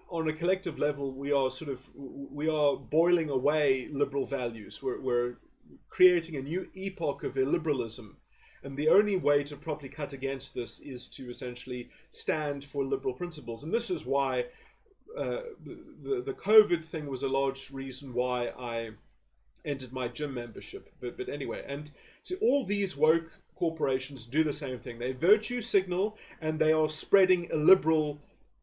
on a collective level, we are boiling away liberal values. We're creating a new epoch of illiberalism, and the only way to properly cut against this is to essentially stand for liberal principles. And this is why the COVID thing was a large reason why I ended my gym membership. But anyway, and so all these woke corporations do the same thing. They virtue signal, and they are spreading illiberal.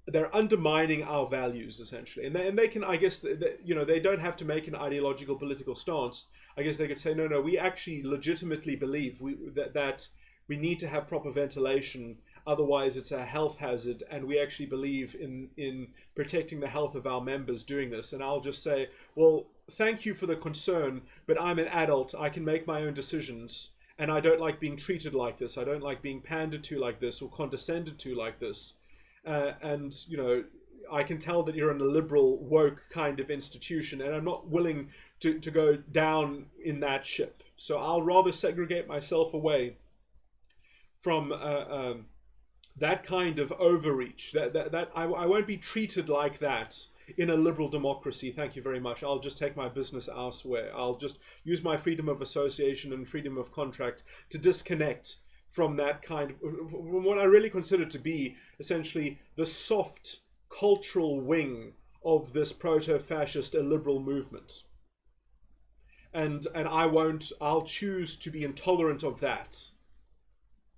They're undermining our values essentially, and they can, I guess, they don't have to make an ideological political stance. I guess they could say, no, we actually legitimately believe that we need to have proper ventilation, otherwise it's a health hazard, and we actually believe in protecting the health of our members doing this. And I'll just say, well, thank you for the concern, but I'm an adult. I can make my own decisions, and I don't like being treated like this. I don't like being pandered to like this or condescended to like this. And I can tell that you're in a liberal woke kind of institution, and I'm not willing to go down in that ship. So I'll rather segregate myself away from that kind of overreach. That I won't be treated like that in a liberal democracy. Thank you very much. I'll just take my business elsewhere. I'll just use my freedom of association and freedom of contract to disconnect from that kind of, from what I really consider to be essentially the soft cultural wing of this proto-fascist illiberal movement. And I'll choose to be intolerant of that.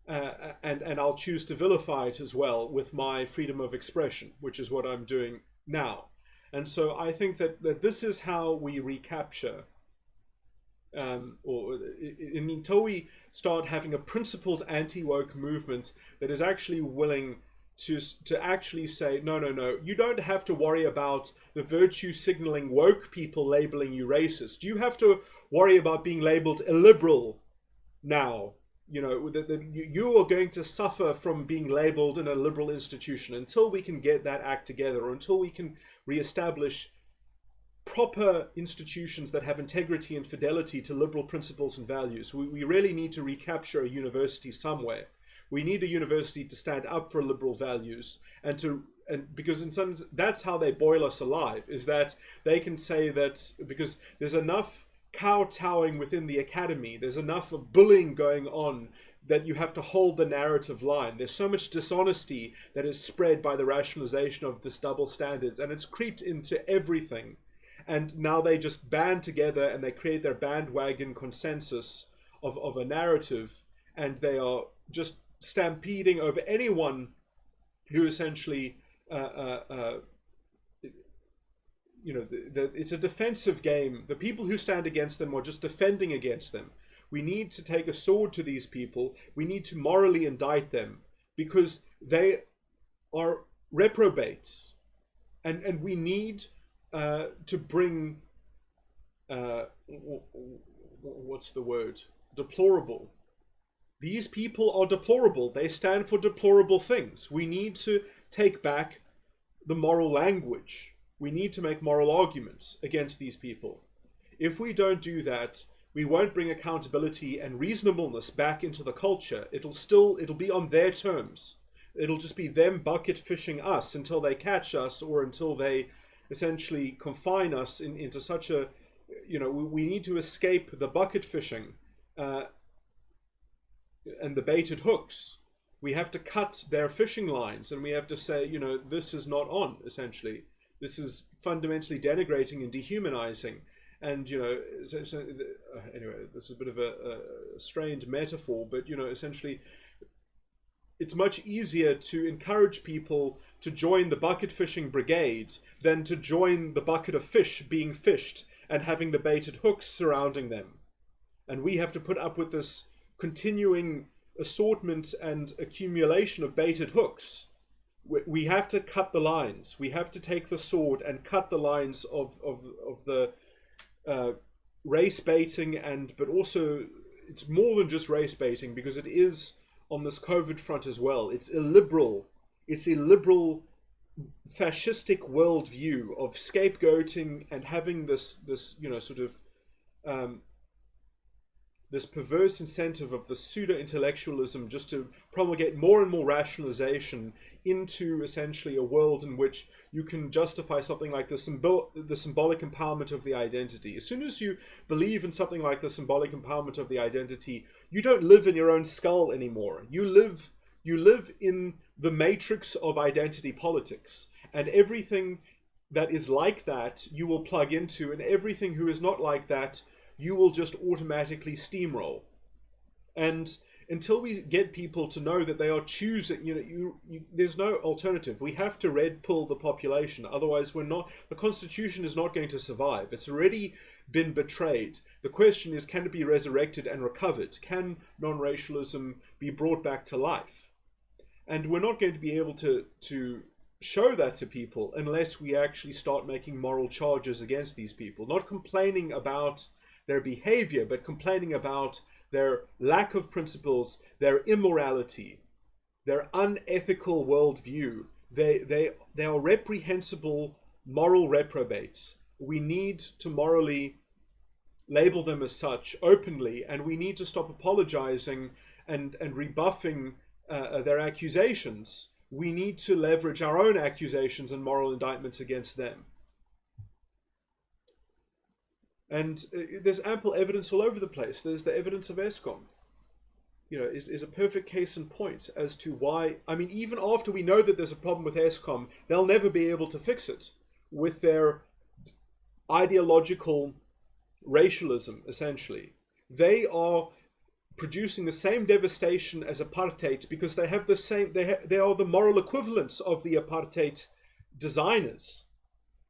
And I'll choose to vilify it as well with my freedom of expression, which is what I'm doing now. And so I think that this is how we recapture until we start having a principled anti-woke movement that is actually willing to actually say, no, you don't have to worry about the virtue signaling woke people labeling you racist. You have to worry about being labeled illiberal now. You are going to suffer from being labeled in a liberal institution until we can get that act together, or until we can reestablish proper institutions that have integrity and fidelity to liberal principles and values. We really need to recapture a university somewhere. We need a university to stand up for liberal values, and because in some, that's how they boil us alive, is that they can say that because there's enough kowtowing within the academy, there's enough of bullying going on, that you have to hold the narrative line. There's so much dishonesty that is spread by the rationalization of this double standards, and it's creeped into everything. And now they just band together and they create their bandwagon consensus of a narrative, and they are just stampeding over anyone who essentially, it's a defensive game. The people who stand against them are just defending against them. We need to take a sword to these people. We need to morally indict them because they are reprobates, and we need to bring what's the word? Deplorable. These people are deplorable. They stand for deplorable things. We need to take back the moral language. We need to make moral arguments against these people. If we don't do that, we won't bring accountability and reasonableness back into the culture. It'll be on their terms. It'll just be them bucket fishing us until they catch us, or until they essentially confine us into such a, we need to escape the bucket fishing and the baited hooks. We have to cut their fishing lines, and we have to say, this is not on, essentially. This is fundamentally denigrating and dehumanizing. And, anyway, this is a bit of a strained metaphor, but, essentially, it's much easier to encourage people to join the bucket fishing brigade than to join the bucket of fish being fished and having the baited hooks surrounding them. And we have to put up with this continuing assortment and accumulation of baited hooks We have to cut the lines. We have to take the sword and cut the lines of the race baiting, but also it's more than just race baiting, because it is on this COVID front as well. It's a liberal fascistic worldview of scapegoating and having this sort of this perverse incentive of the pseudo-intellectualism just to promulgate more and more rationalization into essentially a world in which you can justify something like the symbolic empowerment of the identity. As soon as you believe in something like the symbolic empowerment of the identity, you don't live in your own skull anymore. You live in the matrix of identity politics, and everything that is like that you will plug into, and everything who is not like that you will just automatically steamroll. And until we get people to know that they are choosing, there's no alternative. We have to red pill the population. Otherwise, the Constitution is not going to survive. It's already been betrayed. The question is, can it be resurrected and recovered? Can non-racialism be brought back to life? And we're not going to be able to show that to people unless we actually start making moral charges against these people, not complaining about their behavior, but complaining about their lack of principles, their immorality, their unethical worldview. They are reprehensible moral reprobates. We need to morally label them as such openly, and we need to stop apologizing and rebuffing their accusations. We need to leverage our own accusations and moral indictments against them. And there's ample evidence all over the place. There's the evidence of ESCOM, is a perfect case in point as to why. I mean, even after we know that there's a problem with ESCOM, they'll never be able to fix it with their ideological racialism, essentially. They are producing the same devastation as apartheid because they have the same. They are the moral equivalents of the apartheid designers,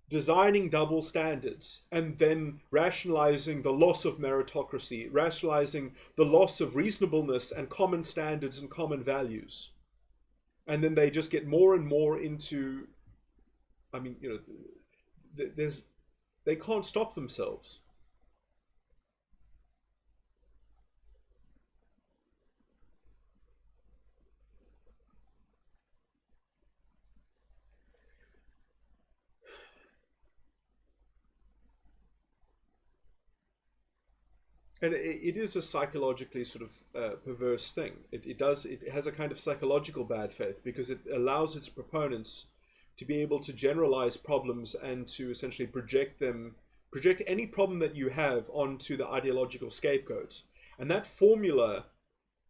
designing double standards and then rationalizing the loss of meritocracy, rationalizing the loss of reasonableness and common standards and common values. And then they just get more and more into, they can't stop themselves. And it is a psychologically sort of perverse thing. It has a kind of psychological bad faith because it allows its proponents to be able to generalize problems and to essentially project any problem that you have onto the ideological scapegoat. And that formula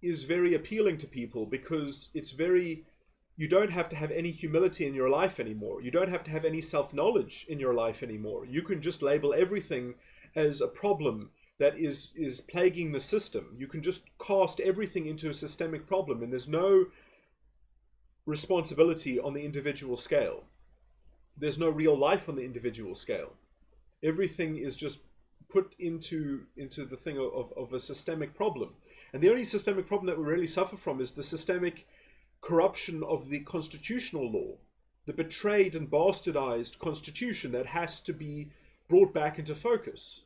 is very appealing to people because you don't have to have any humility in your life anymore. You don't have to have any self-knowledge in your life anymore. You can just label everything as a problem that is plaguing the system. You can just cast everything into a systemic problem, and there's no responsibility on the individual scale. There's no real life on the individual scale. Everything is just put into the thing of a systemic problem. And the only systemic problem that we really suffer from is the systemic corruption of the constitutional law, the betrayed and bastardized constitution that has to be brought back into focus.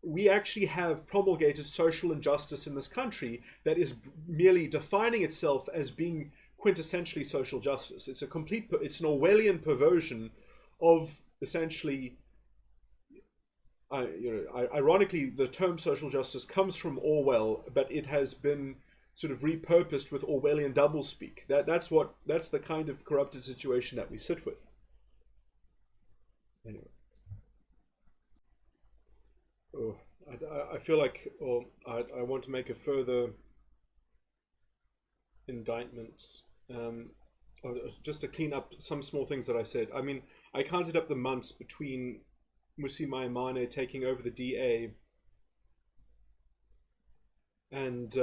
We actually have promulgated social injustice in this country that is merely defining itself as being quintessentially social justice. It's an Orwellian perversion of essentially, ironically, the term social justice comes from Orwell, but it has been sort of repurposed with Orwellian doublespeak. That's the kind of corrupted situation that we sit with. Anyway. Oh, I feel like I want to make a further indictment, just to clean up some small things that I said. I mean, I counted up the months between Mmusi Maimane taking over the DA and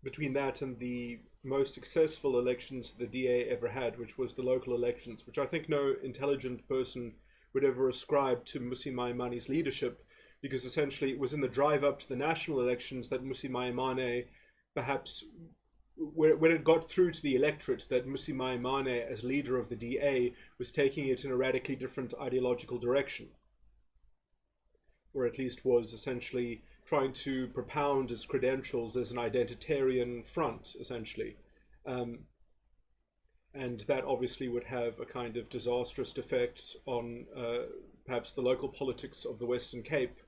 between that and the most successful elections the DA ever had, which was the local elections, which I think no intelligent person would ever ascribe to Mmusi Maimane's leadership, because essentially it was in the drive up to the national elections that Mmusi Maimane perhaps when it got through to the electorate that Mmusi Maimane, as leader of the DA, was taking it in a radically different ideological direction, or at least was essentially trying to propound its credentials as an identitarian front, essentially. And that obviously would have a kind of disastrous effect on perhaps the local politics of the Western Cape,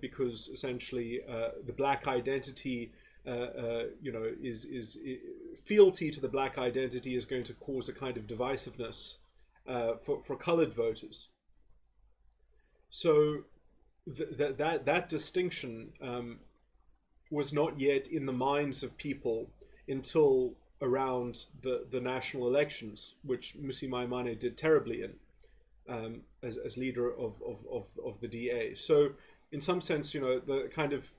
because essentially the black identity, is fealty to the black identity is going to cause a kind of divisiveness for coloured voters. So that distinction was not yet in the minds of people until around the national elections, which Mmusi Maimane did terribly in as leader of the DA. So in some sense, the kind of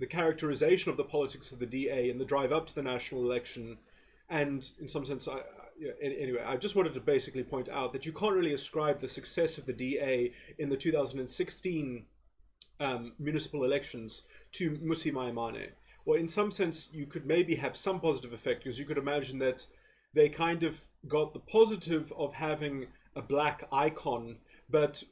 the characterization of the politics of the DA and the drive up to the national election, and in some sense, anyway, I just wanted to basically point out that you can't really ascribe the success of the DA in the 2016 municipal elections to Mmusi Maimane. Well, in some sense, you could maybe have some positive effect, because you could imagine that they kind of got the positive of having a black icon, but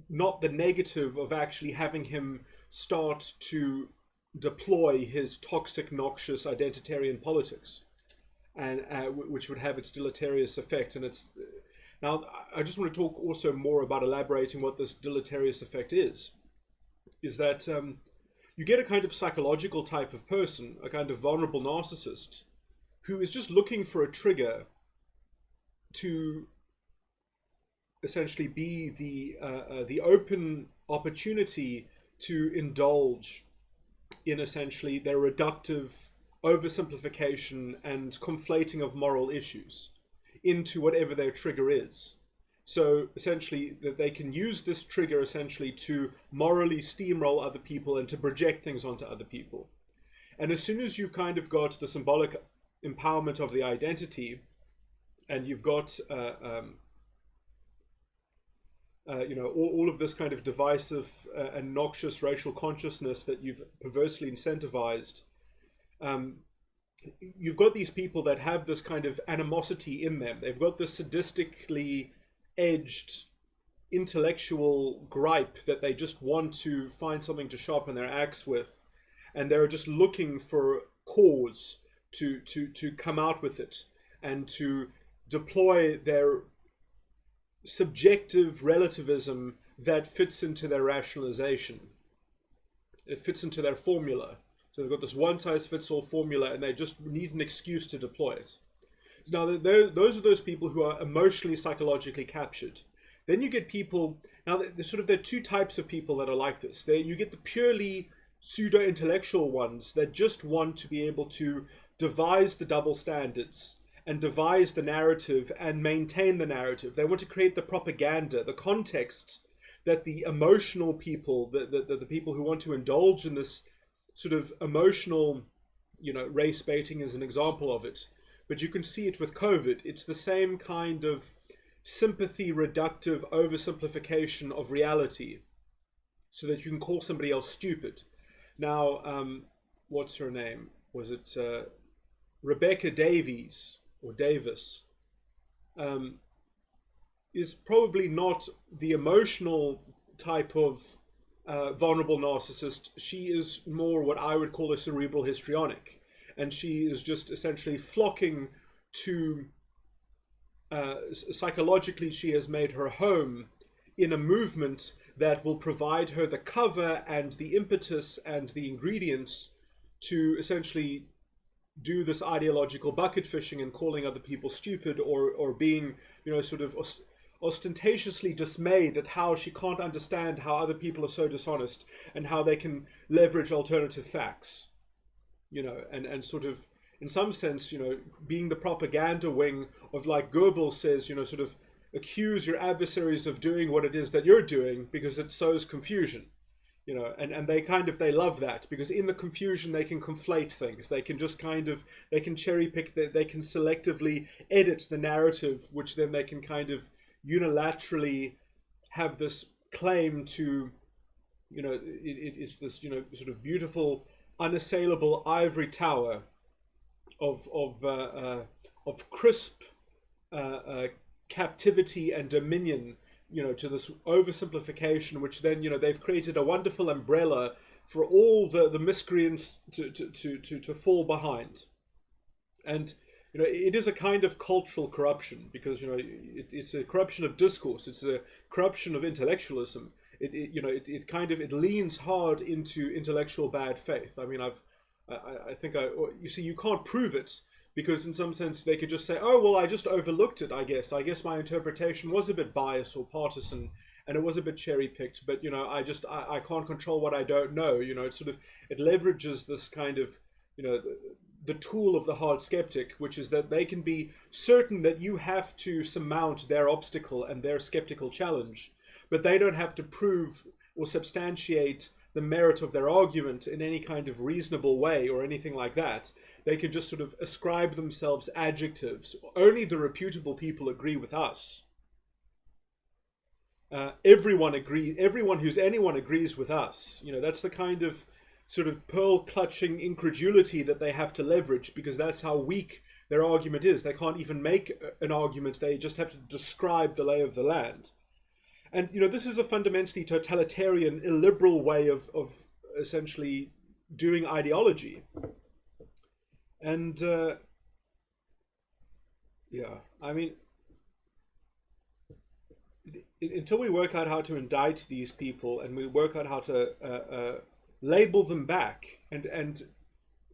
not the negative of actually having him start to deploy his toxic, noxious identitarian politics, and which would have its deleterious effect. And it's now I just want to talk also more about elaborating what this deleterious effect is that you get a kind of psychological type of person, a kind of vulnerable narcissist, who is just looking for a trigger to essentially be the open opportunity to indulge in essentially their reductive oversimplification and conflating of moral issues into whatever their trigger is. So essentially that they can use this trigger essentially to morally steamroll other people and to project things onto other people. And as soon as you've kind of got the symbolic empowerment of the identity, and you've got all of this kind of divisive and noxious racial consciousness that you've perversely incentivized, you've got these people that have this kind of animosity in them. They've got this sadistically edged intellectual gripe that they just want to find something to sharpen their axe with, and they're just looking for cause to come out with it and to deploy their subjective relativism that fits into their rationalization. It fits into their formula. So they've got this one-size-fits-all formula, and they just need an excuse to deploy it. So now, those are those people who are emotionally, psychologically captured. Then you get people, now there are two types of people that are like this. You get the purely pseudo-intellectual ones that just want to be able to devise the double standards and devise the narrative and maintain the narrative. They want to create the propaganda, the context that the emotional people, the people who want to indulge in this sort of emotional, race baiting is an example of it. But you can see it with COVID. It's the same kind of sympathy reductive oversimplification of reality so that you can call somebody else stupid. Now, what's her name? Was it Rebecca Davies or Davis? Is probably not the emotional type of vulnerable narcissist. She is more what I would call a cerebral histrionic. And she is just essentially flocking to, psychologically, she has made her home in a movement that will provide her the cover and the impetus and the ingredients to essentially do this ideological bucket fishing and calling other people stupid, or being, sort of ostentatiously dismayed at how she can't understand how other people are so dishonest and how they can leverage alternative facts. And sort of, in some sense, being the propaganda wing of, like Goebbels says, sort of accuse your adversaries of doing what it is that you're doing because it sows confusion, and they love that, because in the confusion they can conflate things. They can just they can cherry pick, they can selectively edit the narrative, which then they can kind of unilaterally have this claim to, it's this, sort of beautiful unassailable ivory tower of crisp uh, uh, captivity and dominion, to this oversimplification, which then they've created a wonderful umbrella for all the miscreants to fall behind. And it is a kind of cultural corruption, because it's a corruption of discourse, it's a corruption of intellectualism. It kind of, it leans hard into intellectual bad faith. I mean, I think you see, you can't prove it, because in some sense they could just say, oh well, I just overlooked it. I guess my interpretation was a bit biased or partisan, and it was a bit cherry picked. But I can't control what I don't know. It leverages this kind of the tool of the hard skeptic, which is that they can be certain that you have to surmount their obstacle and their skeptical challenge, but they don't have to prove or substantiate the merit of their argument in any kind of reasonable way or anything like that. They can just sort of ascribe themselves adjectives. Only the reputable people agree with us. Everyone who's anyone agrees with us. That's the kind of sort of pearl clutching incredulity that they have to leverage, because that's how weak their argument is. They can't even make an argument, they just have to describe the lay of the land. And this is a fundamentally totalitarian, illiberal way of essentially doing ideology. And yeah, I mean, until we work out how to indict these people, and we work out how to label them back and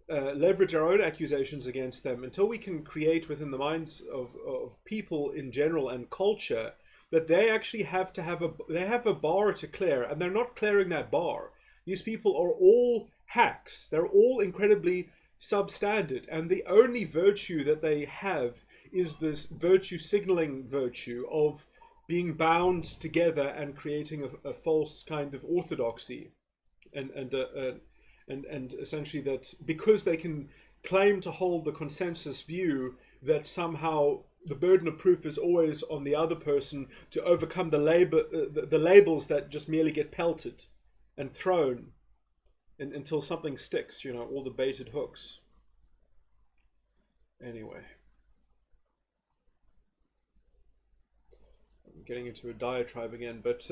leverage our own accusations against them, until we can create within the minds of people in general and culture that they actually have a bar to clear, and they're not clearing that bar. These people are all hacks. They're all incredibly substandard, and the only virtue that they have is this virtue signaling virtue of being bound together and creating a false kind of orthodoxy, and essentially that because they can claim to hold the consensus view, that somehow the burden of proof is always on the other person to overcome the labels that just merely get pelted and thrown until something sticks, all the baited hooks. Anyway, I'm getting into a diatribe again, but